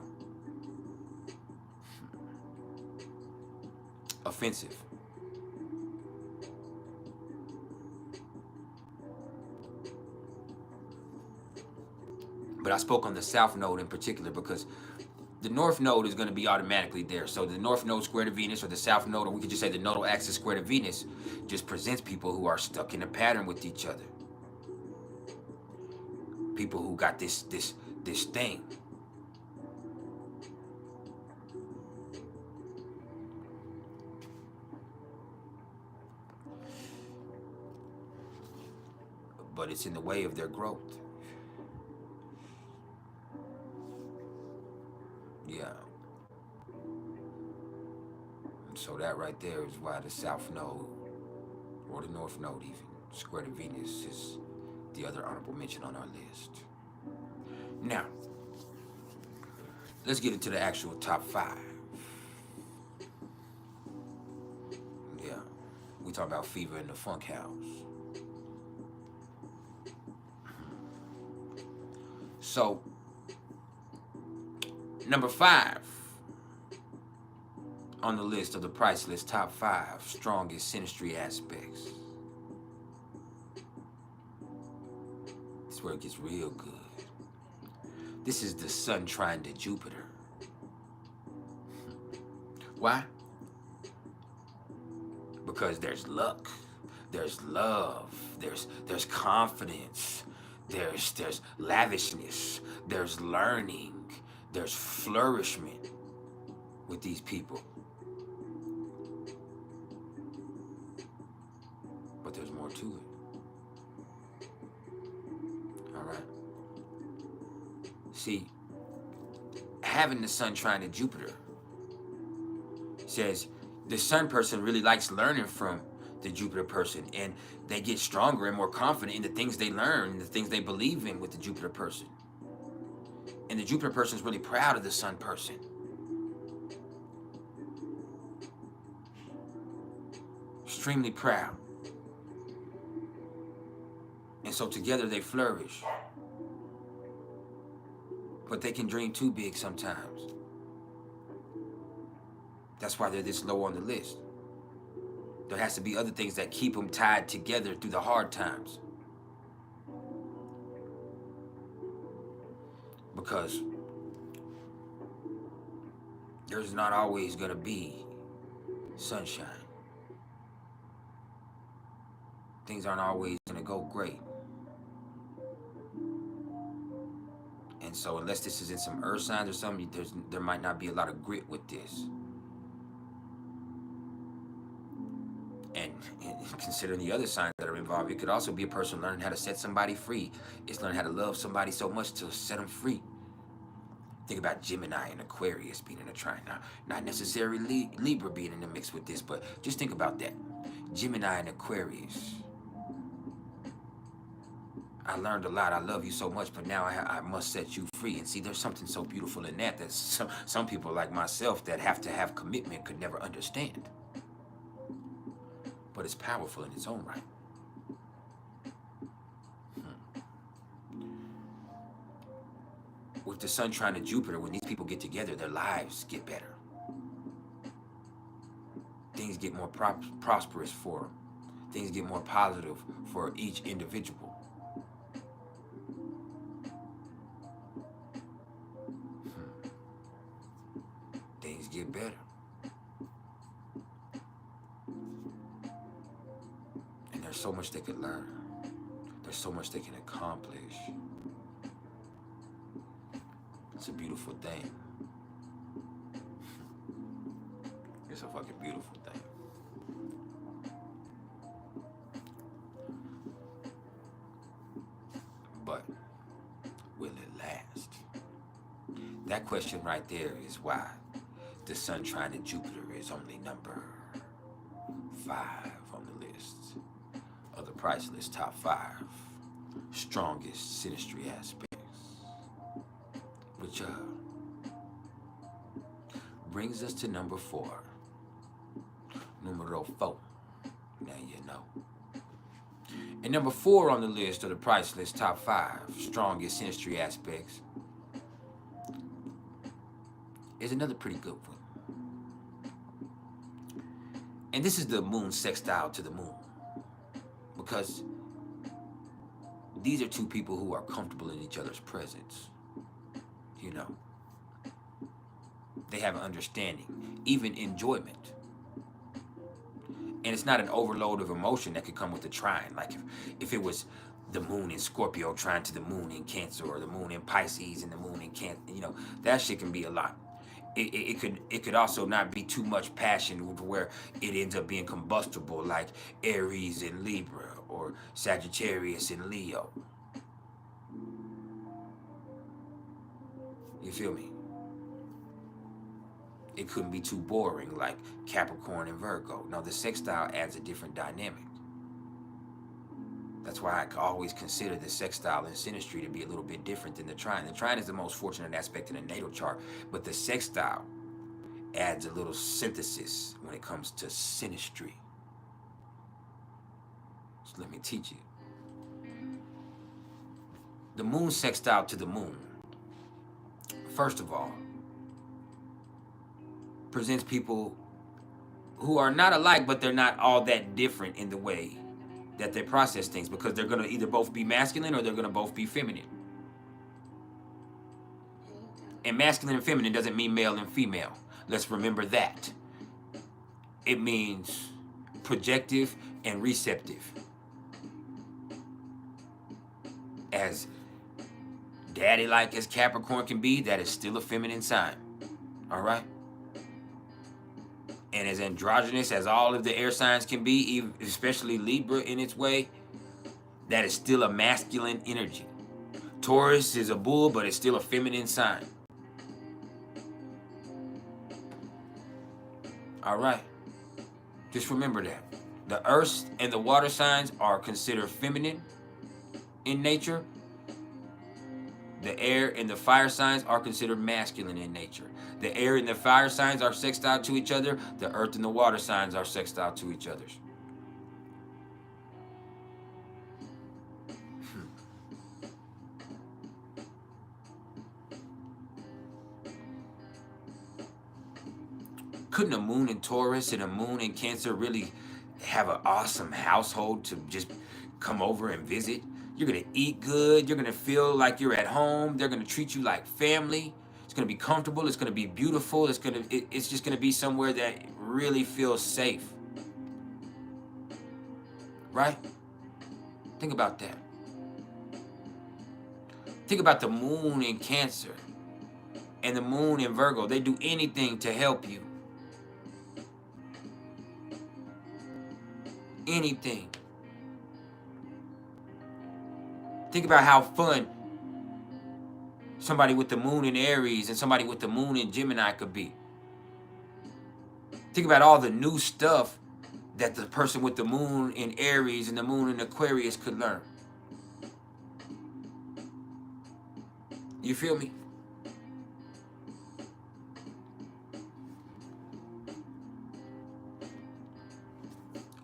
offensive. But I spoke on the South Node in particular because the North Node is going to be automatically there. So the North Node square to Venus, or the South Node, or we could just say the nodal axis square to Venus, just presents people who are stuck in a pattern with each other. People who got this thing. But it's in the way of their growth. Yeah. And so that right there is why the South Node, or the North Node even, square to Venus is the other honorable mention on our list. Now, let's get into the actual top 5. Yeah. We talk about Fever in the Funk House. So, number 5 on the list of the PrIcElEs top 5 strongest SyNaStRy aspects. This is where it gets real good. This is the Sun trine to Jupiter. Why? Because there's luck, there's love, there's confidence, there's lavishness, there's learning, there's flourishment with these people. But there's more to it. All right. See, having the Sun trine to Jupiter says the Sun person really likes learning from the Jupiter person, and they get stronger and more confident in the things they learn and the things they believe in with the Jupiter person. And the Jupiter person is really proud of the Sun person. Extremely proud. And so together they flourish. But they can dream too big sometimes. That's why they're this low on the list. There has to be other things that keep them tied together through the hard times. Because there's not always going to be sunshine. Things aren't always going to go great. And so unless this is in some earth signs or something, there might not be a lot of grit with this. And considering the other signs that are involved, it could also be a person learning how to set somebody free. It's learning how to love somebody so much to set them free. Think about Gemini and Aquarius being in a trine. Now, not necessarily Libra being in the mix with this, but just think about that. Gemini and Aquarius. I learned a lot. I love you so much, but now I must set you free. And see, there's something so beautiful in that that some people like myself that have to have commitment could never understand. But it's powerful in its own right. With the sun trying to Jupiter, when these people get together, their lives get better. Things get more prosperous for them. Things get more positive for each individual. Things get better. And there's so much they could learn. There's so much they can accomplish. It's a beautiful thing. It's a fucking beautiful thing. But will it last? That question right there is why the sun trine to Jupiter is only number 5 on the list of the PrIcElEs top 5 strongest SyNaStRy aspects, which brings us to number 4. Numero 4. Now you know. And number 4 on the list of the PrIcElEs top 5 strongest SyNaStRy aspects is another pretty good one. And this is the moon sextile to the moon. Because these are two people who are comfortable in each other's presence. You know. They have an understanding, even enjoyment. And it's not an overload of emotion that could come with the trine. Like if it was the moon in Scorpio trying to the moon in Cancer, or the moon in Pisces and the moon in Cancer, you know, that shit can be a lot. It could also not be too much passion where it ends up being combustible, like Aries and Libra or Sagittarius and Leo. You feel me? It couldn't be too boring like Capricorn and Virgo. No, the sextile adds a different dynamic. That's why I always consider the sextile and SyNaStRy to be a little bit different than the trine. The trine is the most fortunate aspect in the natal chart, but the sextile adds a little synthesis when it comes to SyNaStRy. So let me teach you. The moon sextile to the moon, first of all, presents people who are not alike, but they're not all that different in the way that they process things, because they're going to either both be masculine or they're going to both be feminine. And masculine and feminine doesn't mean male and female. Let's remember that. It means projective and receptive. As daddy-like as Capricorn can be, that is still a feminine sign. All right? And as androgynous as all of the air signs can be, especially Libra in its way, that is still a masculine energy. Taurus is a bull, but it's still a feminine sign. All right. Just remember that. The earth and the water signs are considered feminine in nature. The air and the fire signs are considered masculine in nature. The air and the fire signs are sextile to each other. The earth and the water signs are sextile to each other. Couldn't a moon in Taurus and a moon in Cancer really have an awesome household to just come over and visit? You're going to eat good. You're going to feel like you're at home. They're going to treat you like family. It's going to be comfortable. It's going to be beautiful. It's just going to be somewhere that really feels safe. Right? Think about that. Think about the moon in Cancer and the moon in Virgo. They do anything to help you. Anything. Think about how fun somebody with the moon in Aries and somebody with the moon in Gemini could be. Think about all the new stuff that the person with the moon in Aries and the moon in Aquarius could learn. You feel me?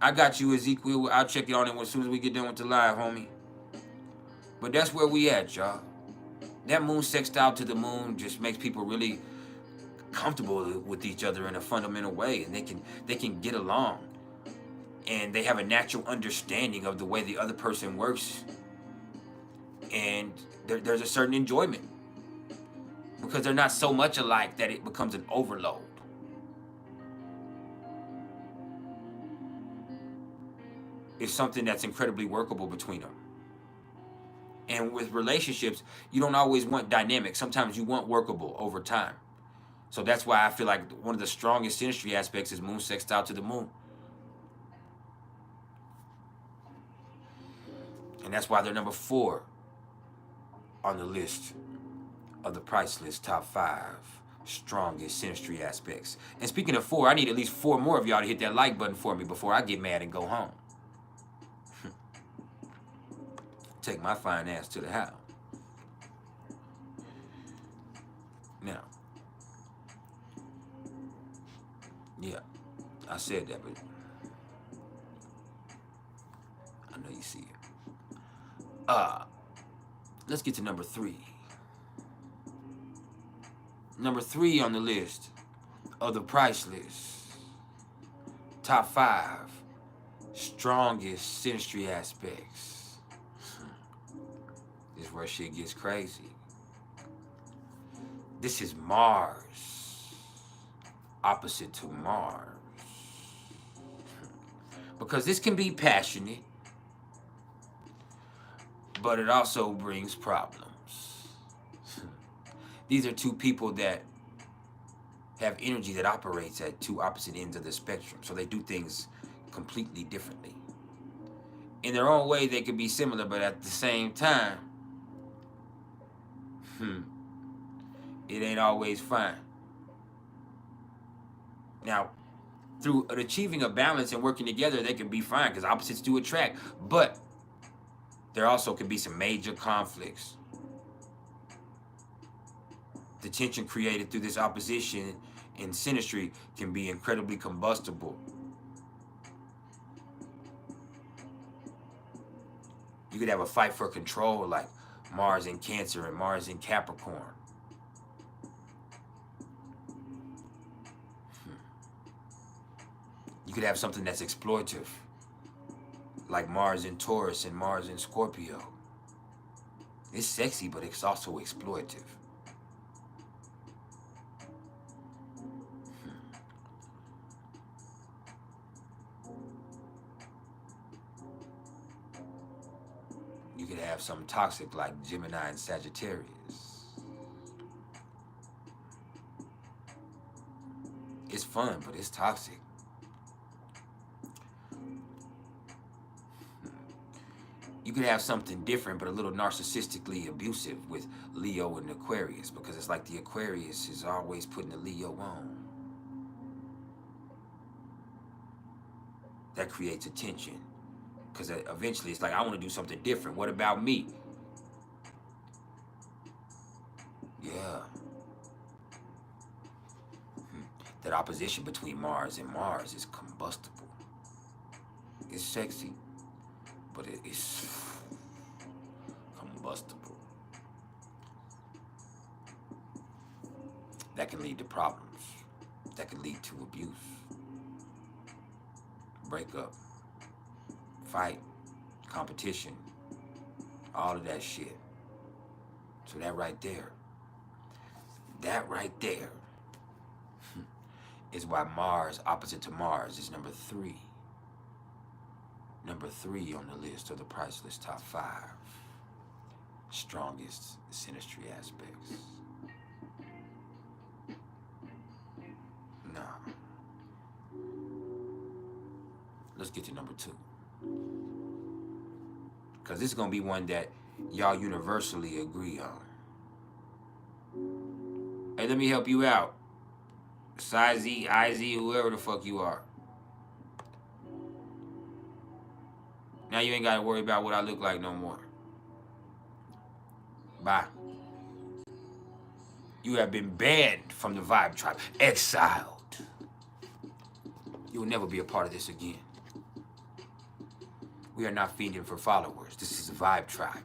I got you, Ezekiel. I'll check you on it as soon as we get done with the live, homie. But that's where we at, y'all. That moon sextile to the moon just makes people really comfortable with each other in a fundamental way, and they can get along, and they have a natural understanding of the way the other person works, and there's a certain enjoyment because they're not so much alike that it becomes an overload. It's something that's incredibly workable between them. And with relationships, you don't always want dynamic. Sometimes you want workable over time. So that's why I feel like one of the strongest SyNaStRy aspects is moon sextile to the moon. And that's why they're number 4 on the list of the PrIcElEs top 5 strongest SyNaStRy aspects. And speaking of 4, I need at least 4 more of y'all to hit that like button for me before I get mad and go home. Take my fine ass to the house. Now, yeah, I said that, but I know you see it. Let's get to number 3. Number 3 on the list of the PrIcElEs top 5 strongest SyNaStRy aspects. This is where shit gets crazy. This is Mars opposite to Mars. Because this can be passionate, but it also brings problems. These are 2 people that have energy that operates at 2 opposite ends of the spectrum. So they do things completely differently. In their own way, they could be similar, but at the same time, it ain't always fine. Now, through achieving a balance and working together, they can be fine because opposites do attract. But there also could be some major conflicts. The tension created through this opposition in SyNaStRy can be incredibly combustible. You could have a fight for control like Mars in Cancer and Mars in Capricorn. You could have something that's exploitative like Mars in Taurus and Mars in Scorpio. It's sexy, but it's also exploitative. You could have something toxic like Gemini and Sagittarius. It's fun, but it's toxic. You could have something different, but a little narcissistically abusive with Leo and Aquarius, because it's like the Aquarius is always putting the Leo on. That creates a tension, because eventually it's like, I want to do something different. What about me? Yeah. That opposition between Mars and Mars is combustible. It's sexy, but it is combustible. That can lead to problems. That can lead to abuse, breakup, fight, competition, all of that shit. So that right there is why Mars opposite to Mars is number 3. Number 3 on the list of the PrIcElEs top 5 strongest SyNaStRy aspects. Now, let's get to number 2. Because this is going to be one that y'all universally agree on. Hey, let me help you out. SyZ, IZ, whoever the fuck you are. Now you ain't got to worry about what I look like no more. Bye. You have been banned from the Vibe tribe, exiled. You will never be a part of this again. We are not feeding for followers. This is a Vibe tribe.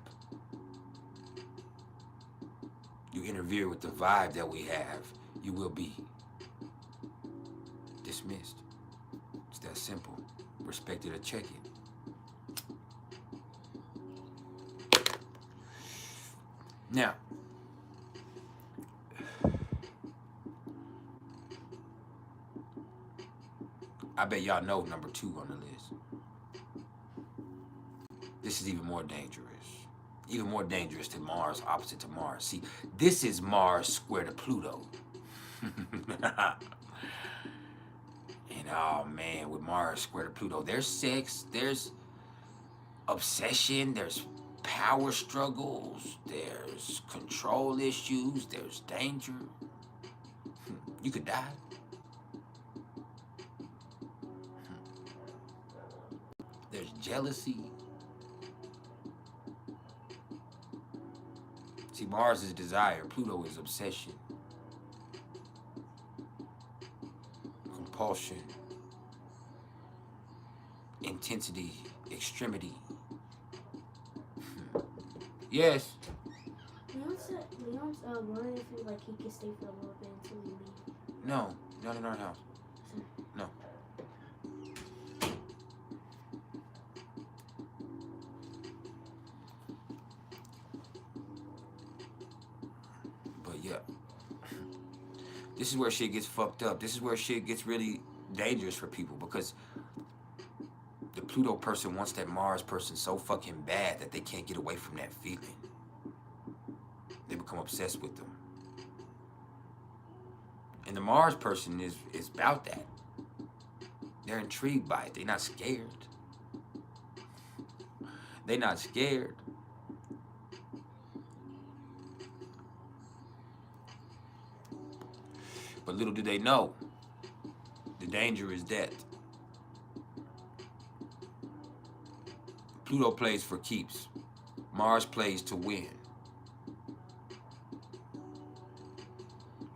You interfere with the vibe that we have, you will be dismissed. It's that simple. Respect it or check it. Now, I bet y'all know number 2 on the list. This is even more dangerous. Even more dangerous than Mars opposite to Mars. See, this is Mars square to Pluto. And oh man, with Mars square to Pluto, there's sex, there's obsession, there's power struggles, there's control issues, there's danger. You could die. There's jealousy. See, Mars is desire, Pluto is obsession, compulsion, intensity, extremity. Yes. Leon's wondering if like he can stay for a little bit until we leave. No, not in our house. No. But yeah, this is where shit gets fucked up. This is where shit gets really dangerous for people, because the Pluto person wants that Mars person so fucking bad that they can't get away from that feeling. They become obsessed with them. And the Mars person is about that. They're intrigued by it. They're not scared. They're not scared. But little do they know, the danger is death. Pluto plays for keeps. Mars plays to win.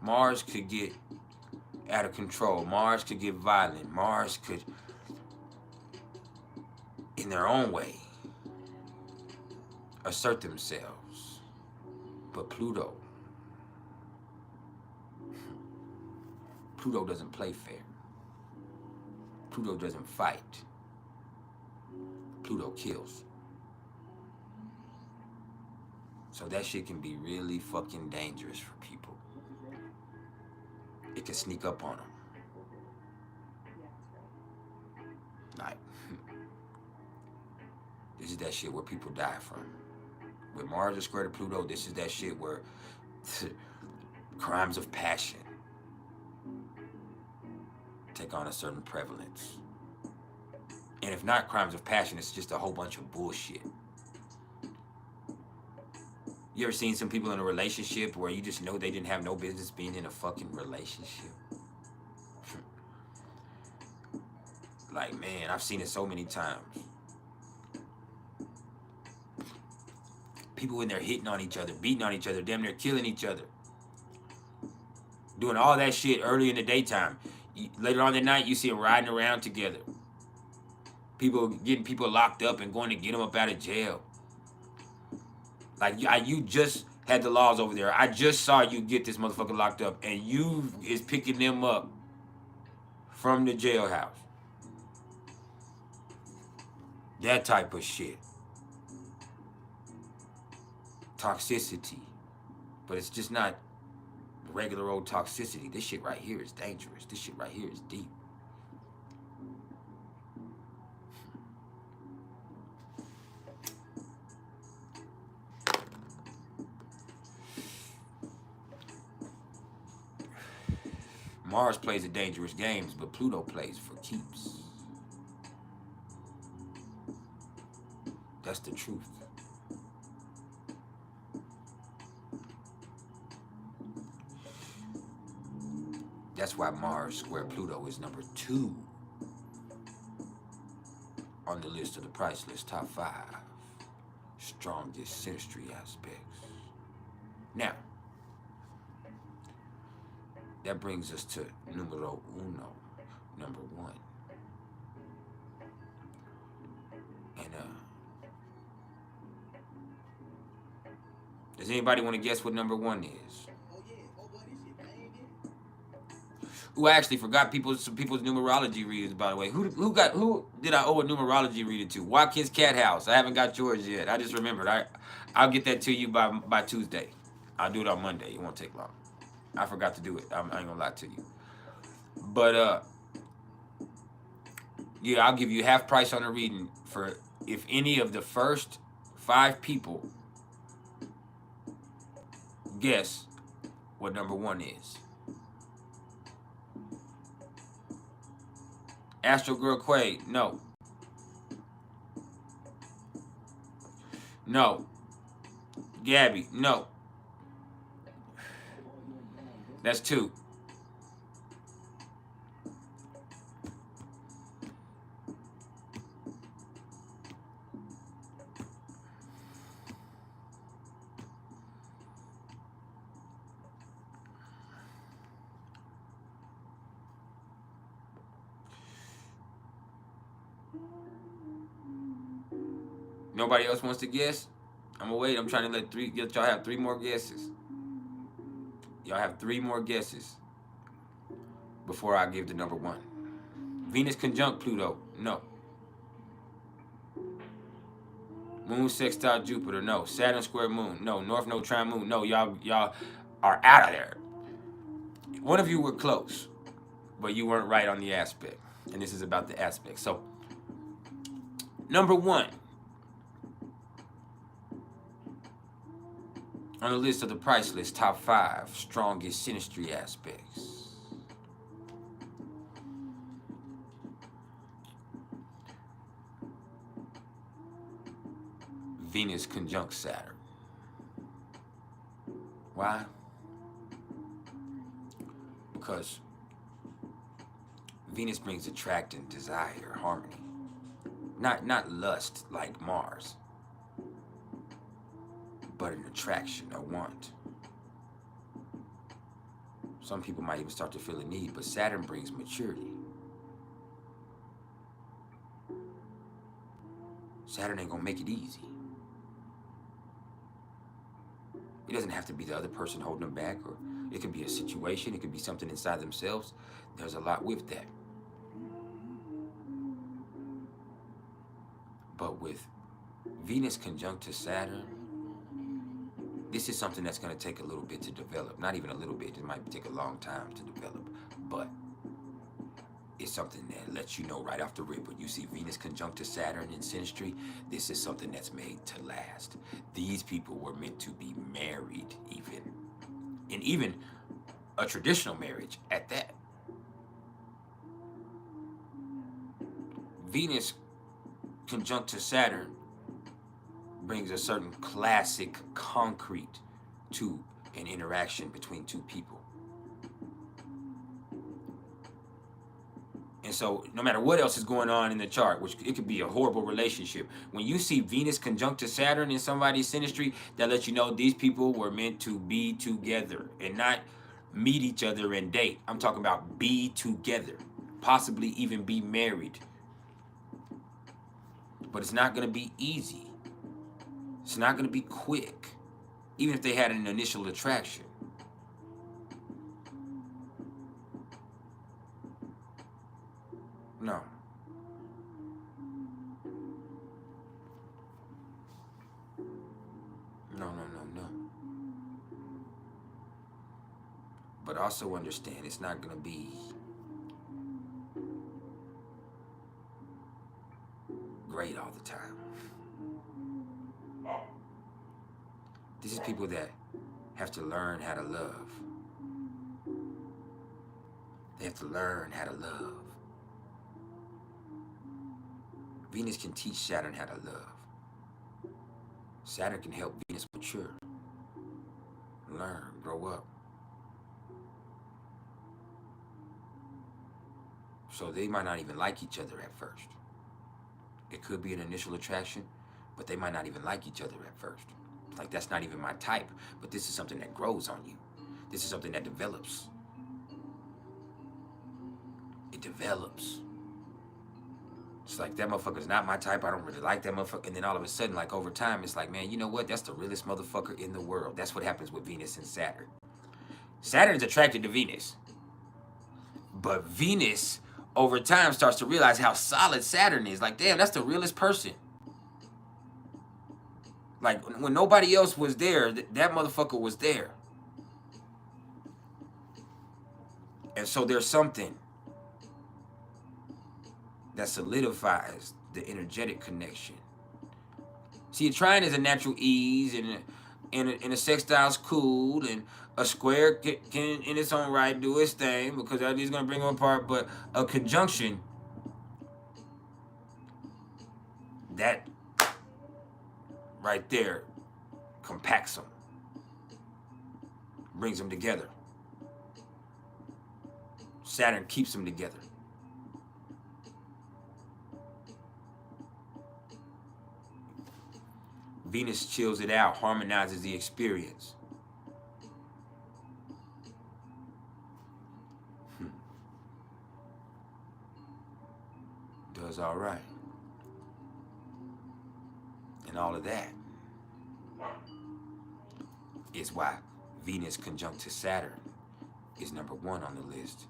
Mars could get out of control. Mars could get violent. Mars could, in their own way, assert themselves. But Pluto doesn't play fair. Pluto doesn't fight. Pluto kills. So that shit can be really fucking dangerous for people. It can sneak up on them. Like, this is that shit where people die from. With Mars is square to Pluto, this is that shit where crimes of passion take on a certain prevalence. And if not crimes of passion, it's just a whole bunch of bullshit. You ever seen some people in a relationship where you just know they didn't have no business being in a fucking relationship? Like, man, I've seen it so many times. People in there hitting on each other, beating on each other, damn near killing each other. Doing all that shit early in the daytime. Later on that night, you see them riding around together. People getting people locked up and going to get them up out of jail. Like, you just had the laws over there. I just saw you get this motherfucker locked up, and you is picking them up from the jailhouse. That type of shit. Toxicity. But it's just not regular old toxicity. This shit right here is dangerous. This shit right here is deep. Mars plays the dangerous games, but Pluto plays for keeps. That's the truth. That's why Mars square Pluto is number 2 on the list of the PrIcElEs top 5 strongest SyNaStRy aspects. Now, that brings us to numero uno, number one. And does anybody want to guess what number one is? Who actually forgot some people's numerology readings, by the way. Who did I owe a numerology reading to? Watkins Cat House. I haven't got yours yet. I just remembered. I'll get that to you by Tuesday. I'll do it on Monday. It won't take long. I forgot to do it. I ain't gonna lie to you. But yeah, I'll give you half price on the reading for if any of the first 5 people guess what number one is. Astro Girl Quaid, no. No. Gabby, no. That's 2. Nobody else wants to guess? I'm gonna wait. I'm trying to let y'all have 3 more guesses. Y'all have 3 more guesses before I give the number one. Venus conjunct Pluto, no. Moon sextile Jupiter, no. Saturn square Moon, no. North node trine Moon, no. Y'all are out of there. One of you were close, but you weren't right on the aspect. And this is about the aspect. So, number one on the list of the PrIcElEs top 5 strongest SyNaStRy aspects. Venus conjunct Saturn. Why? Because Venus brings attraction, desire, harmony. Not lust like Mars, but an attraction, a want. Some people might even start to feel a need, but Saturn brings maturity. Saturn ain't gonna make it easy. It doesn't have to be the other person holding them back, or it could be a situation, it could be something inside themselves. There's a lot with that. But with Venus conjunct to Saturn, this is something that's going to take a little bit to develop. Not even a little bit, it might take a long time to develop. But it's something that lets you know right off the rip. When you see Venus conjunct to Saturn in SyNaStRy, this is something that's made to last. These people were meant to be married even. And even a traditional marriage at that. Venus conjunct to Saturn brings a certain classic concrete to an interaction between 2 people. And so no matter what else is going on in the chart, which it could be a horrible relationship, when you see Venus conjunct to Saturn in somebody's SyNaStRy, that lets you know these people were meant to be together and not meet each other and date. I'm talking about be together, possibly even be married. But it's not going to be easy. It's not going to be quick, even if they had an initial attraction. No. No. But also understand it's not going to be great all the time. This is people that have to learn how to love. They have to learn how to love. Venus can teach Saturn how to love. Saturn can help Venus mature, learn, grow up. So they might not even like each other at first. It could be an initial attraction, but they might not even like each other at first. Like, that's not even my type, but this is something that grows on you. This is something that develops. It develops. It's like, that motherfucker's not my type. I don't really like that motherfucker. And then all of a sudden, like over time, it's like, man, you know what? That's the realest motherfucker in the world. That's what happens with Venus and Saturn. Saturn's attracted to Venus. But Venus, over time, starts to realize how solid Saturn is. Like, damn, that's the realest person. Like, when nobody else was there, that motherfucker was there. And so there's something that solidifies the energetic connection. See, a trine is a natural ease, and a sextile's cool, and a square can in its own right do its thing because that is going to bring them apart. But a conjunction, that right there compacts them, brings them together. Saturn keeps them together. Venus chills it out, harmonizes the experience. Does all right. And all of that is why Venus conjunct to Saturn is number 1 on the list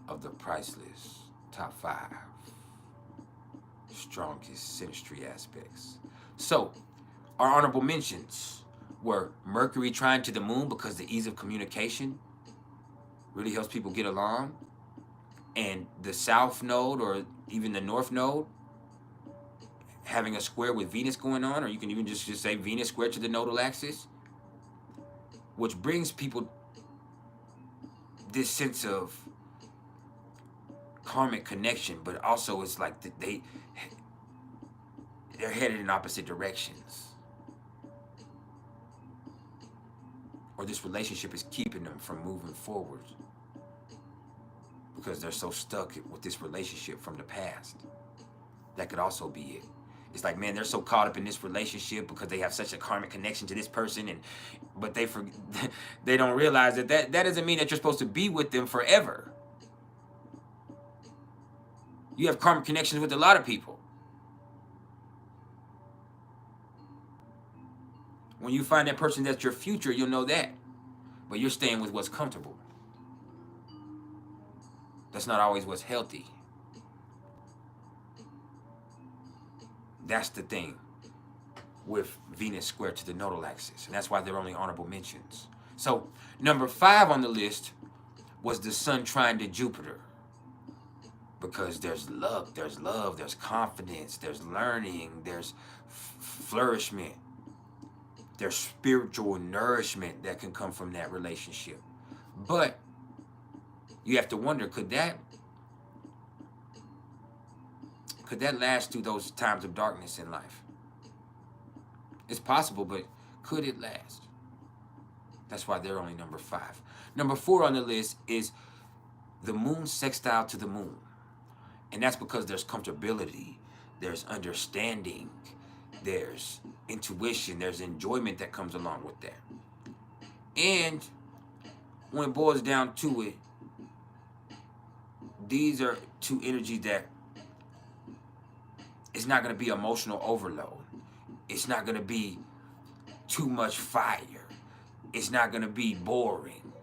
of the priceless top 5 strongest SyNaStRy aspects. So, our honorable mentions were Mercury trine to the moon because the ease of communication really helps people get along. And the south node or even the north node having a square with Venus going on, or you can even just say Venus square to the nodal axis, which brings people this sense of karmic connection, but also it's like they're headed in opposite directions. Or this relationship is keeping them from moving forward because they're so stuck with this relationship from the past. That could also be it. It's like, man, they're so caught up in this relationship because they have such a karmic connection to this person, but they don't realize that doesn't mean that you're supposed to be with them forever. You have karmic connections with a lot of people. When you find that person that's your future, you'll know that. But you're staying with what's comfortable. That's not always what's healthy. That's the thing with Venus square to the nodal axis. And that's why they're only honorable mentions. So, number 5 on the list was the Sun trine to Jupiter. Because there's luck, there's confidence, there's learning, there's flourishment. There's spiritual nourishment that can come from that relationship. But you have to wonder, could that last through those times of darkness in life? It's possible, but could it last? That's why they're only number 5. Number 4 on the list is the moon sextile to the moon. And that's because there's comfortability, there's understanding, there's intuition, there's enjoyment that comes along with that. And when it boils down to it, these are 2 energies that it's not going to be emotional overload. It's not going to be too much fire. It's not going to be boring.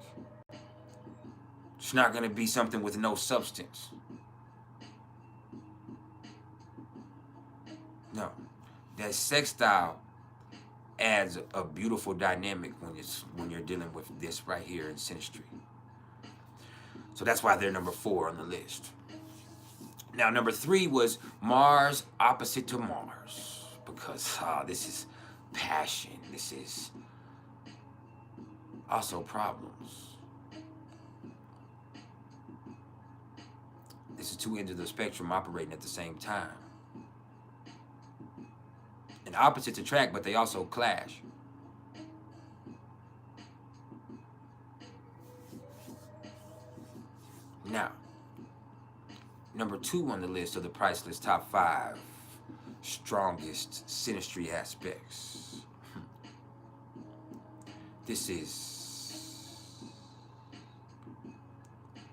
It's not going to be something with no substance. No. That sextile adds a beautiful dynamic when you're dealing with this right here in SyNaStRy. So that's why they're number 4 on the list. Now, number 3 was Mars opposite to Mars. Because this is passion. This is also problems. This is 2 ends of the spectrum operating at the same time. And opposites attract, but they also clash. Now, number 2 on the list of the priceless top 5 strongest SyNaStRy aspects. This is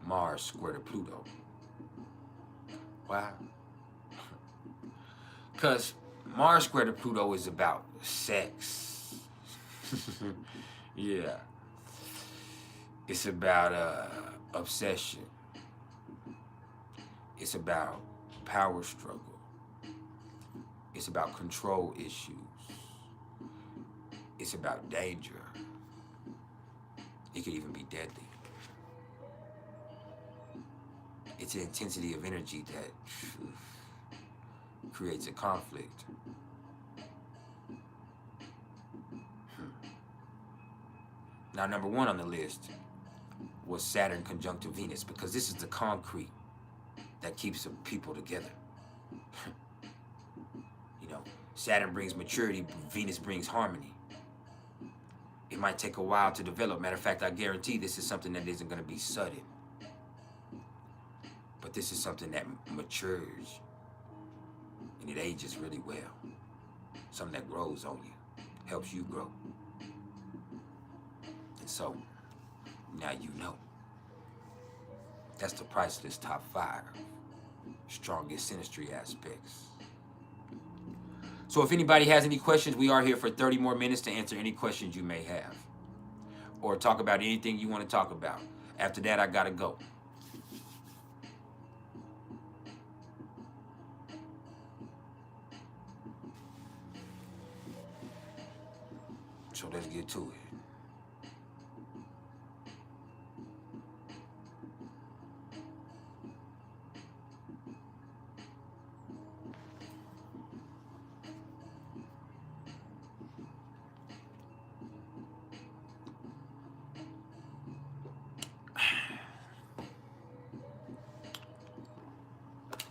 Mars square to Pluto. Why? Because Mars square to Pluto is about sex. Yeah. It's about obsession. It's about power struggle. It's about control issues. It's about danger. It could even be deadly. It's an intensity of energy that creates a conflict. Now, number one on the list was Saturn conjunct to Venus, because this is the concrete that keeps the people together. You know, Saturn brings maturity, Venus brings harmony. It might take a while to develop. Matter of fact, I guarantee this is something that isn't going to be sudden. But this is something that matures and it ages really well. Something that grows on you, helps you grow. And so, now you know. That's the PrIcElEs top 5 strongest SyNaStRy aspects. So if anybody has any questions, we are here for 30 more minutes to answer any questions you may have. Or talk about anything you want to talk about. After that, I gotta go. So let's get to it.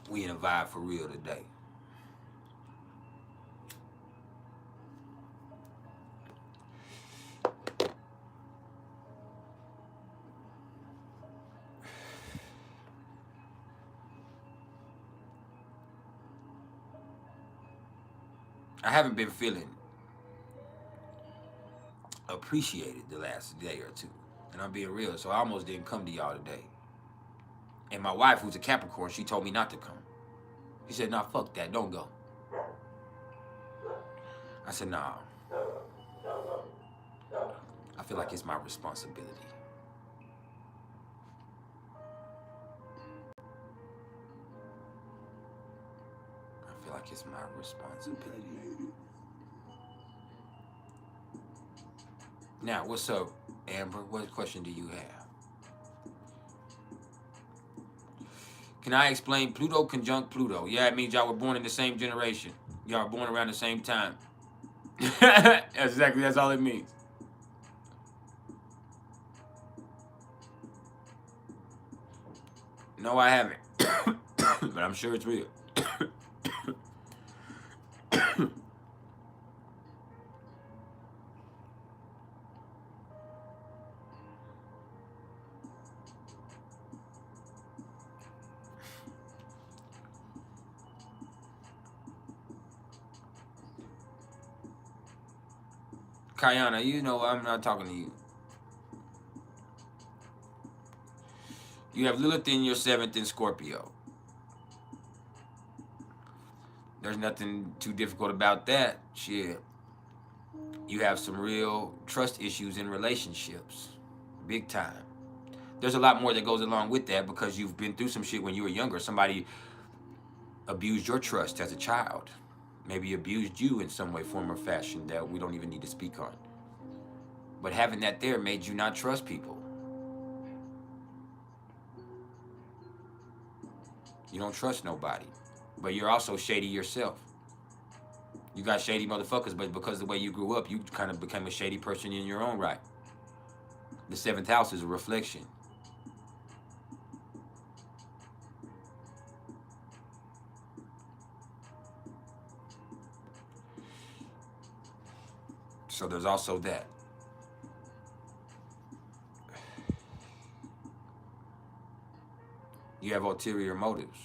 We in a vibe for real today. I haven't been feeling appreciated the last day or two. And I'm being real, so I almost didn't come to y'all today. And my wife, who's a Capricorn, she told me not to come. She said, nah, fuck that, don't go. I said, nah. I feel like it's my responsibility. I feel like it's my responsibility. Now, what's up, Amber? What question do you have? Can I explain Pluto conjunct Pluto? Yeah, it means y'all were born in the same generation. Y'all were born around the same time. That's all it means. No, I haven't. But I'm sure it's real. Kayana, you know I'm not talking to you. You have Lilith in your 7th in Scorpio. There's nothing too difficult about that. Shit. You have some real trust issues in relationships. Big time. There's a lot more that goes along with that because you've been through some shit when you were younger. Somebody abused your trust as a child. Maybe abused you in some way, form, or fashion that we don't even need to speak on. But having that there made you not trust people. You don't trust nobody. But you're also shady yourself. You got shady motherfuckers, but because of the way you grew up, you kind of became a shady person in your own right. The 7th house is a reflection. So there's also that. You have ulterior motives.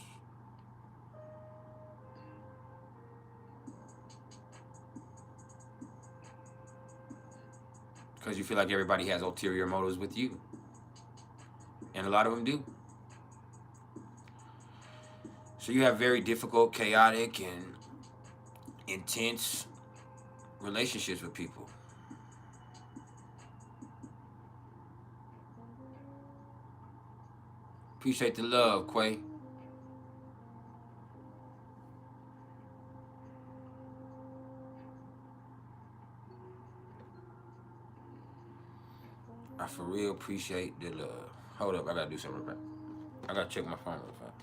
Because you feel like everybody has ulterior motives with you. And a lot of them do. So you have very difficult, chaotic, and intense relationships with people. Appreciate the love, Quay. I for real appreciate the love. Hold up, I gotta do something real fast. I gotta check my phone real fast.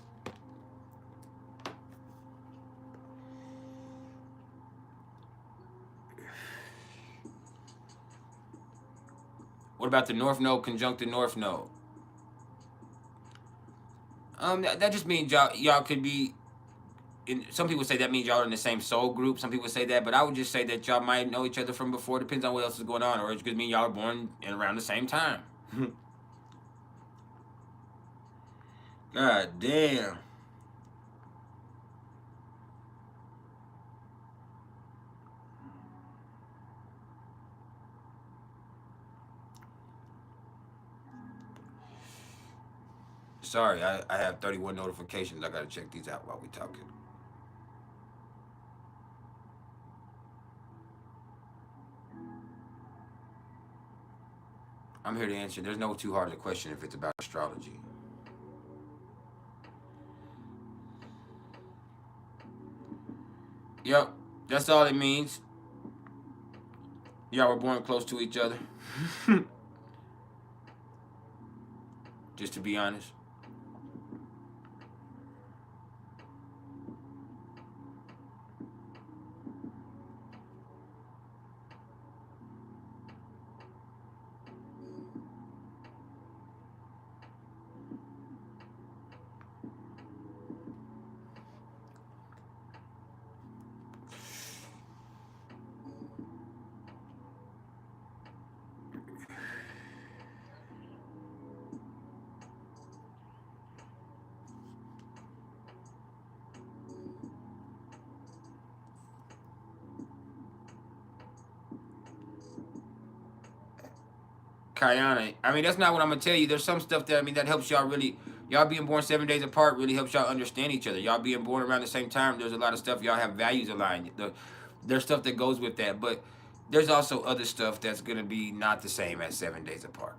What about the North Node conjunct the North Node? That just means y'all could be. Some people say that means y'all are in the same soul group. Some people say that, but I would just say that y'all might know each other from before. Depends on what else is going on, or it could mean y'all are born in around the same time. God damn. Sorry, I have 31 notifications. I gotta check these out while we talking. I'm here to answer. There's no too hard a question if it's about astrology. Yep, that's all it means. Y'all were born close to each other. Just to be honest. Kayana, I mean, that's not what I'm gonna tell you. There's some stuff that that helps y'all really. Y'all being born 7 days apart really helps y'all understand each other. Y'all being born around the same time, there's a lot of stuff y'all have values aligned. There's stuff that goes with that, but there's also other stuff that's gonna be not the same as 7 days apart.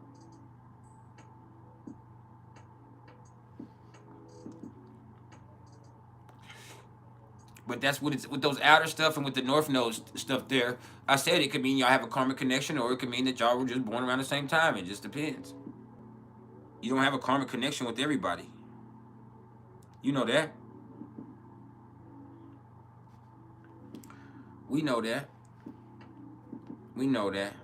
But that's what it's with those outer stuff and with the North Node stuff there. I said it could mean y'all have a karmic connection, or it could mean that y'all were just born around the same time. It just depends. You don't have a karmic connection with everybody. You know that. We know that. We know that.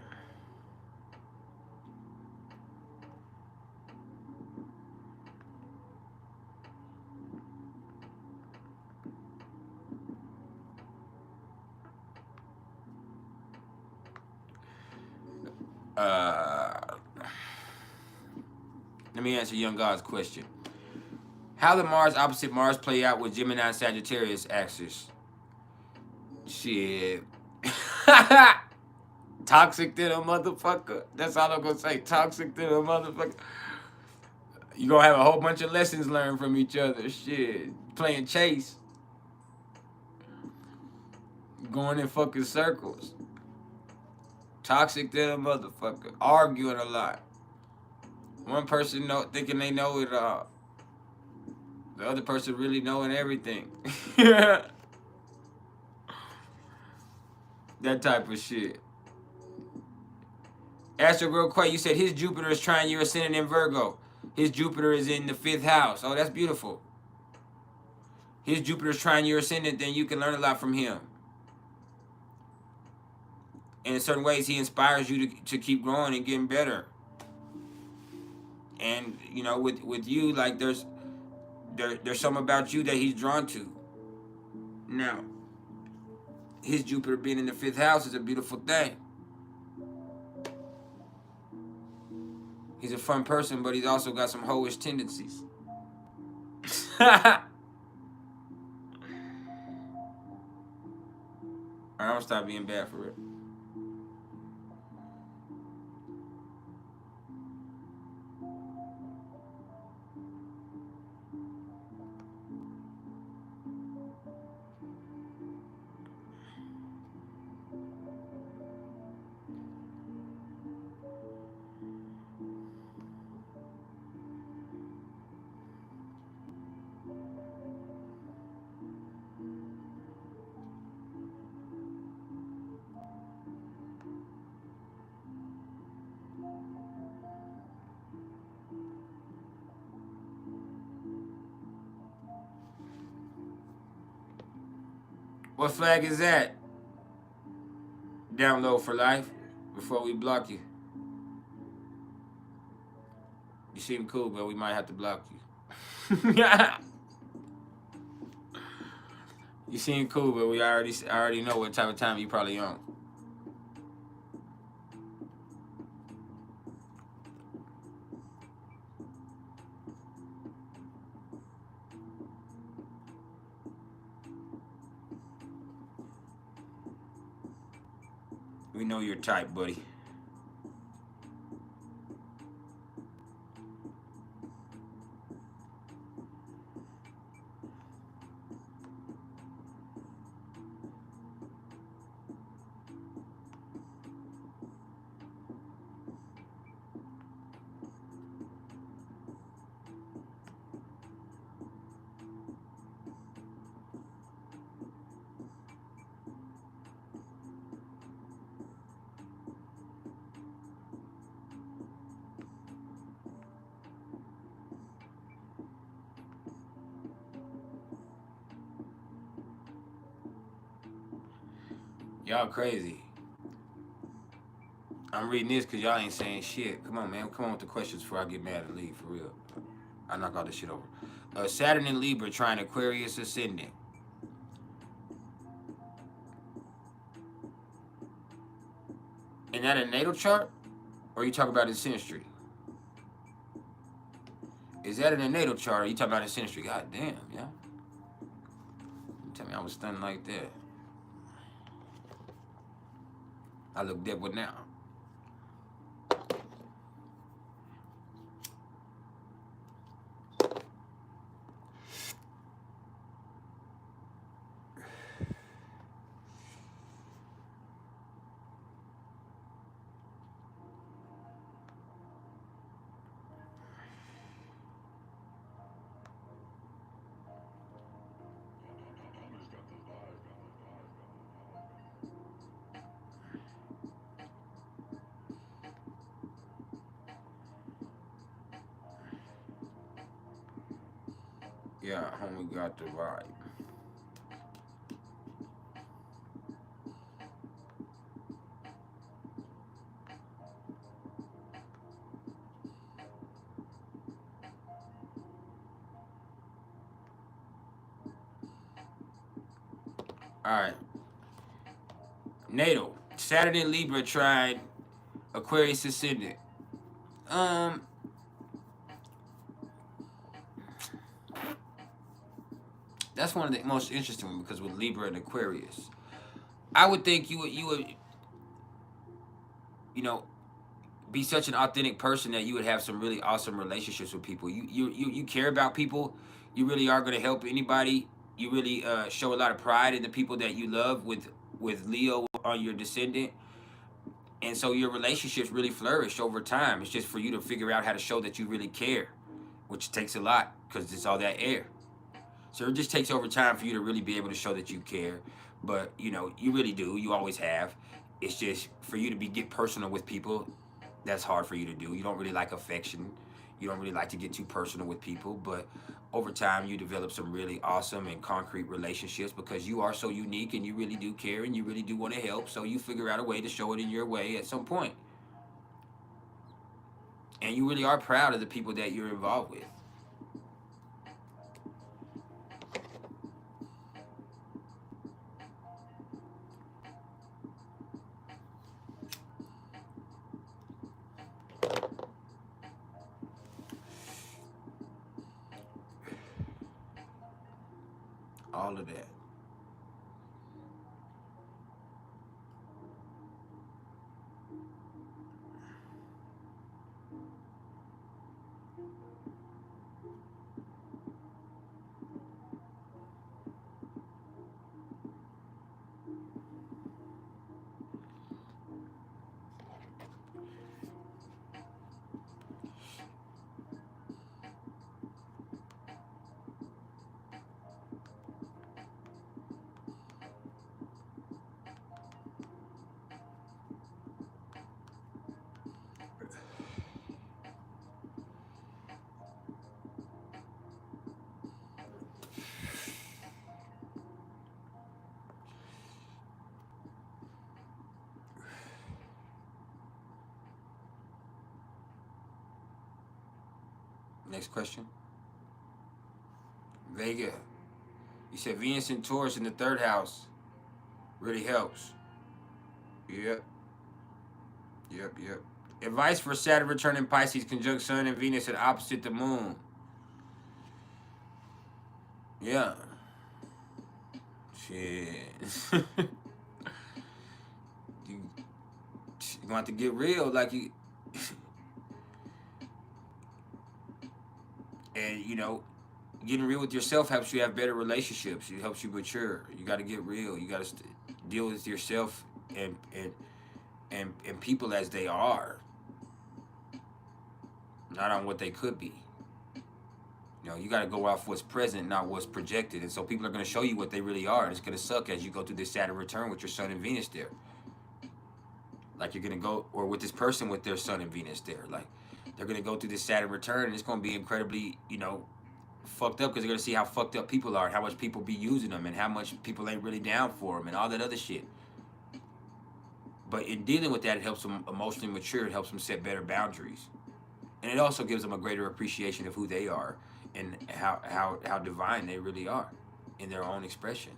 Let me answer Young God's question. How the Mars opposite Mars play out with Gemini Sagittarius axis? Shit. Toxic to the motherfucker. That's all I'm gonna say. Toxic to the motherfucker. You gonna have a whole bunch of lessons learned from each other. Shit. Playing chase. Going in fucking circles. Toxic to the motherfucker. Arguing a lot. One person thinking they know it all. The other person really knowing everything. That type of shit. Astro Girl Quay, you said his Jupiter is trying your ascendant in Virgo. His Jupiter is in the 5th house. Oh, that's beautiful. His Jupiter is trying your ascendant, then you can learn a lot from him. And in certain ways, he inspires you to keep growing and getting better. And, with you, like, there's something about you that he's drawn to. Now, his Jupiter being in the 5th house is a beautiful thing. He's a fun person, but he's also got some hoish tendencies. I'm gonna stop being bad for it. What flag is that? Download for life before we block you. You seem cool, but we might have to block you. You seem cool, but I already know what type of time you probably on. We know your type, buddy. Y'all crazy. I'm reading this because y'all ain't saying shit. Come on, man. Come on with the questions before I get mad and leave, for real. I knock all this shit over. Saturn in Libra trying Aquarius ascendant. Is that a natal chart? Or are you talking about in SyNaStRy? Is that in a natal chart or are you talking about in SyNaStRy? God damn, yeah. You tell me I was stunned like that. I look dead with now. Yeah, homie got the vibe. Alright. Natal. Saturn in Libra tried Aquarius ascendant. That's one of the most interesting ones because with Libra and Aquarius, I would think you would, you know, be such an authentic person that you would have some really awesome relationships with people. You care about people. You really are going to help anybody. You really show a lot of pride in the people that you love with Leo on your descendant. And so your relationships really flourish over time. It's just for you to figure out how to show that you really care, which takes a lot because it's all that air. So it just takes over time for you to really be able to show that you care. But, you know, you really do. You always have. It's just for you to get personal with people, that's hard for you to do. You don't really like affection. You don't really like to get too personal with people. But over time, you develop some really awesome and concrete relationships because you are so unique and you really do care and you really do want to help. So you figure out a way to show it in your way at some point. And you really are proud of the people that you're involved with. All of that. Next question. Vega. You said Venus and Taurus in the 3rd house really helps. Yep. Yep. Advice for Saturn return in Pisces conjunct Sun and Venus at opposite the Moon. Yeah. Shit. you want to get real, like you. And you know, getting real with yourself helps you have better relationships. It helps you mature. You got to get real. You got to deal with yourself and people as they are, not on what they could be. You know, you got to go off what's present, not what's projected. And so people are going to show you what they really are. And it's going to suck as you go through this Saturn return with your Sun and Venus there. Like you're going to go, or with this person with their Sun and Venus there. Like they're going to go through this Saturn return and it's going to be incredibly, you know, fucked up because they're going to see how fucked up people are, how much people be using them and how much people ain't really down for them and all that other shit. But in dealing with that, it helps them emotionally mature. It helps them set better boundaries. And it also gives them a greater appreciation of who they are and how divine they really are in their own expression.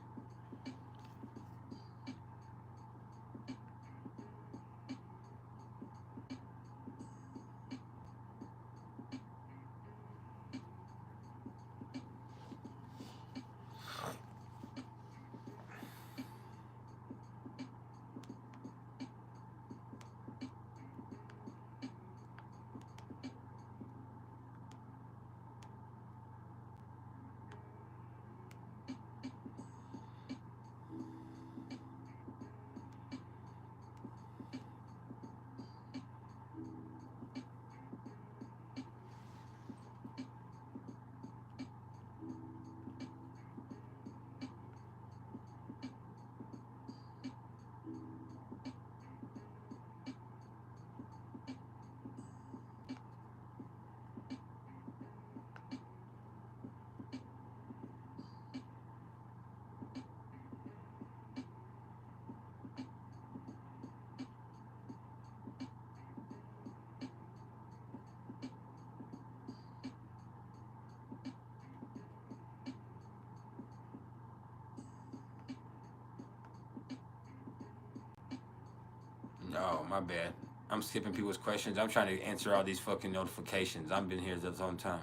No, my bad. I'm skipping people's questions. I'm trying to answer all these fucking notifications. I've been here the whole time.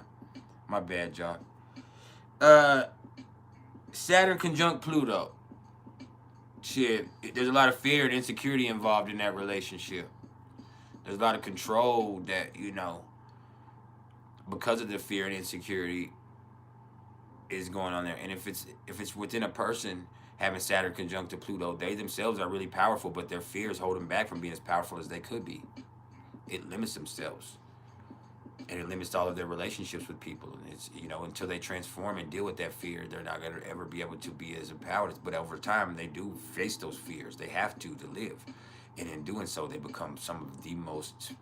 My bad, y'all. Saturn conjunct Pluto. Shit, there's a lot of fear and insecurity involved in that relationship. There's a lot of control that, you know, because of the fear and insecurity is going on there. And if it's within a person having Saturn conjunct to Pluto, they themselves are really powerful, but their fears hold them back from being as powerful as they could be. It limits themselves. And it limits all of their relationships with people. And it's, you know, until they transform and deal with that fear, they're not going to ever be able to be as empowered. But over time, they do face those fears. They have to live. And in doing so, they become some of the most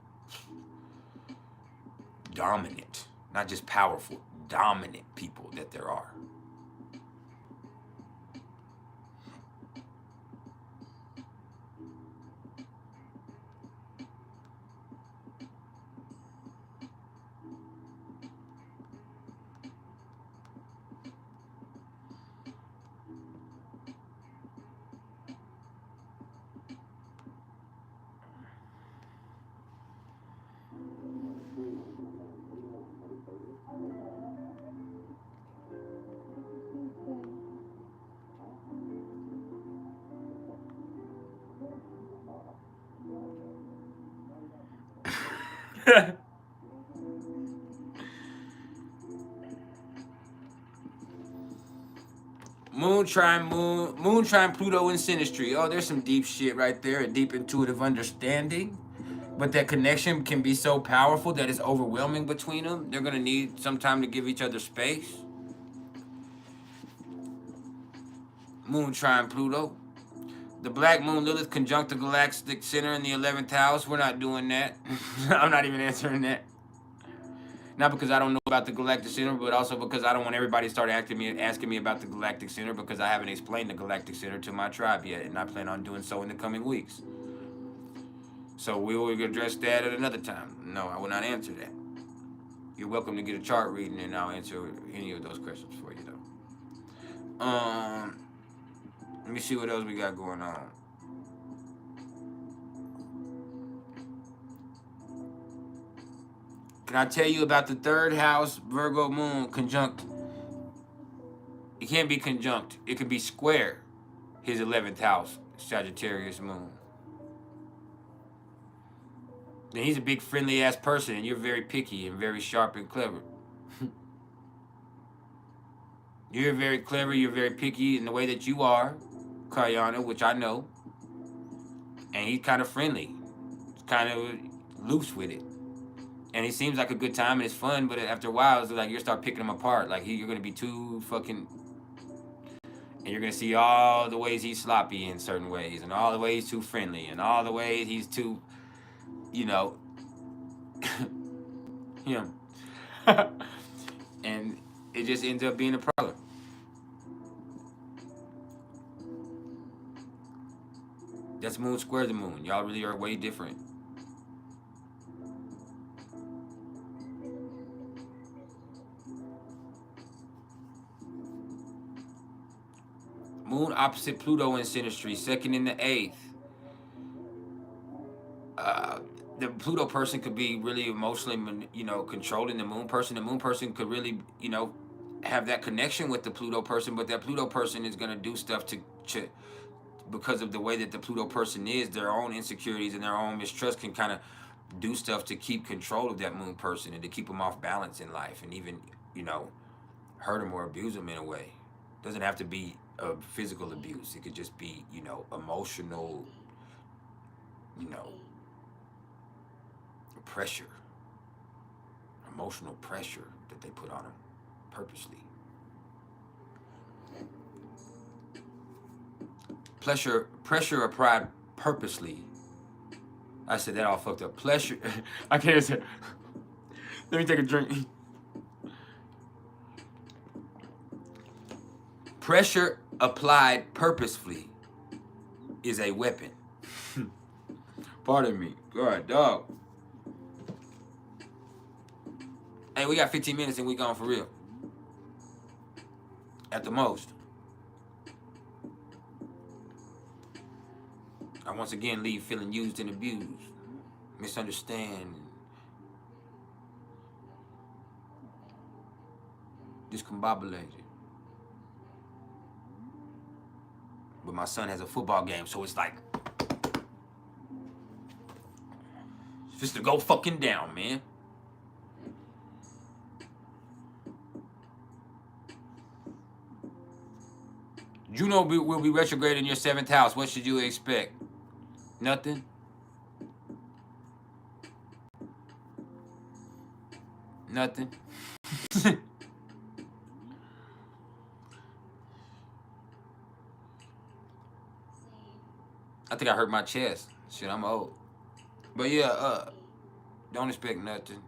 dominant, not just powerful, dominant people that there are. Moon trine Pluto in SyNaStRy. Oh, there's some deep shit right there, a deep intuitive understanding. But that connection can be so powerful that it's overwhelming between them. They're gonna need some time to give each other space. Moon trine Pluto. The black moon Lilith conjunct the galactic center in the 11th house. We're not doing that. I'm not even answering that. Not because I don't know about the galactic center, but also because I don't want everybody to start asking me about the galactic center, because I haven't explained the galactic center to my tribe yet, and I plan on doing so in the coming weeks. So we will address that at another time. No, I will not answer that. You're welcome to get a chart reading, and I'll answer any of those questions for you, though. Let me see what else we got going on. Can I tell you about the third house Virgo moon conjunct? It can't be conjunct. It could be square his 11th house Sagittarius moon. And he's a big friendly ass person, and you're very picky and very sharp and clever. You're very clever, you're very picky in the way that you are, Kayana, which I know. And he's kind of friendly. He's kind of loose with it. And he seems like a good time and it's fun, but after a while, it's like you start picking him apart. Like you're going to be too fucking... And you're going to see all the ways he's sloppy in certain ways, and all the ways too friendly, and all the ways he's too, you know, him. And it just ends up being a problem. That's moon square the moon. Y'all really are way different. Moon opposite Pluto in SyNaStRy, second in the 8th. The Pluto person could be really emotionally, controlling the moon person. The moon person could really, have that connection with the Pluto person, but that Pluto person is going to do stuff to because of the way that the Pluto person is, their own insecurities and their own mistrust can kind of do stuff to keep control of that moon person and to keep them off balance in life, and even, hurt them or abuse them in a way. It doesn't have to be a physical abuse. It could just be, emotional, pressure, emotional pressure that they put on them purposely. Pressure applied purposely. I said that all fucked up. Pleasure. I can't say. Let me take a drink. Pressure applied purposefully is a weapon. Pardon me. God, dog. Hey, we got 15 minutes and we gone for real. At the most. I once again leave feeling used and abused, misunderstand, discombobulated. But my son has a football game, so it's like, it's just to go fucking down, man. Juno will be retrograde in your 7th house. What should you expect? Nothing? Nothing? I think I hurt my chest. Shit, I'm old. But yeah, don't expect nothing.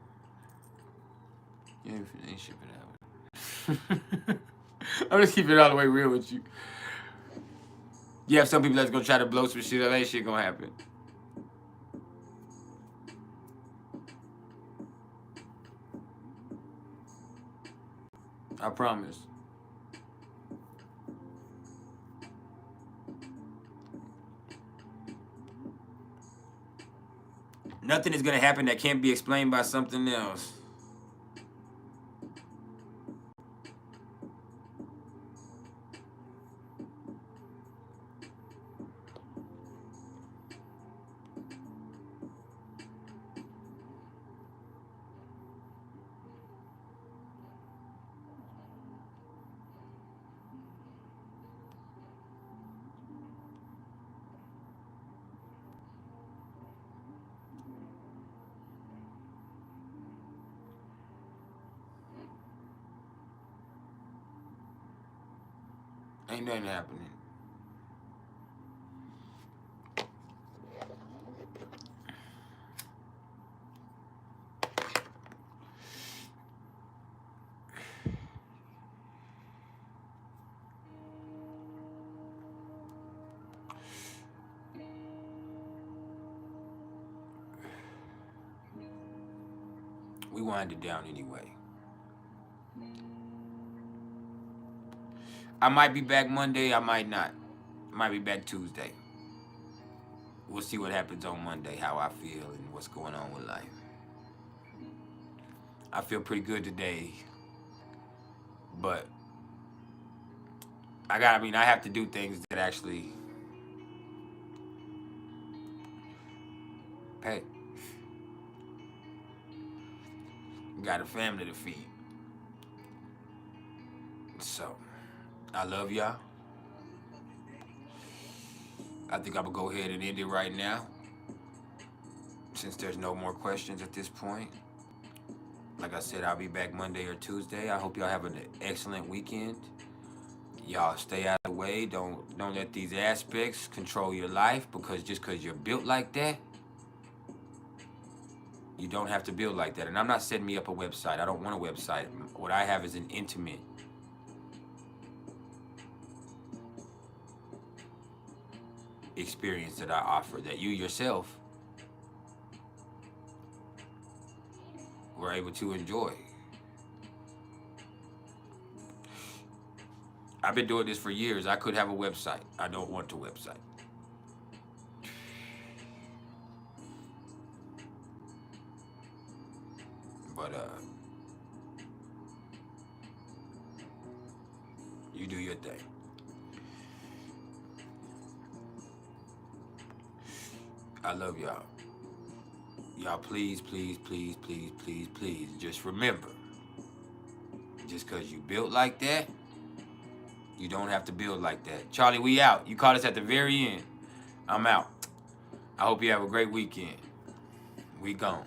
You ain't shipping out. I'm just keeping it all the way real with you. You have some people that's gonna try to blow some shit up. Ain't shit gonna happen. I promise. Nothing is gonna happen that can't be explained by something else. Ain't nothing happening. we wind it down anyway. I might be back Monday, I might not. I might be back Tuesday. We'll see what happens on Monday, how I feel and what's going on with life. I feel pretty good today, but I have to do things that actually pay. Got a family to feed. So, I love y'all. I think I'm gonna go ahead and end it right now, since there's no more questions at this point. Like I said, I'll be back Monday or Tuesday. I hope y'all have an excellent weekend. Y'all stay out of the way. Don't let these aspects control your life, because just because you're built like that, you don't have to build like that. And I'm not setting me up a website. I don't want a website. What I have is an intimate experience that I offer, that you yourself were able to enjoy. I've been doing this for years. I could have a website. I don't want a website. But you do your thing. I love y'all. Y'all, please, please, please, please, please, please, just remember, just because you built like that, you don't have to build like that. Charlie, we out. You caught us at the very end. I'm out. I hope you have a great weekend. We gone.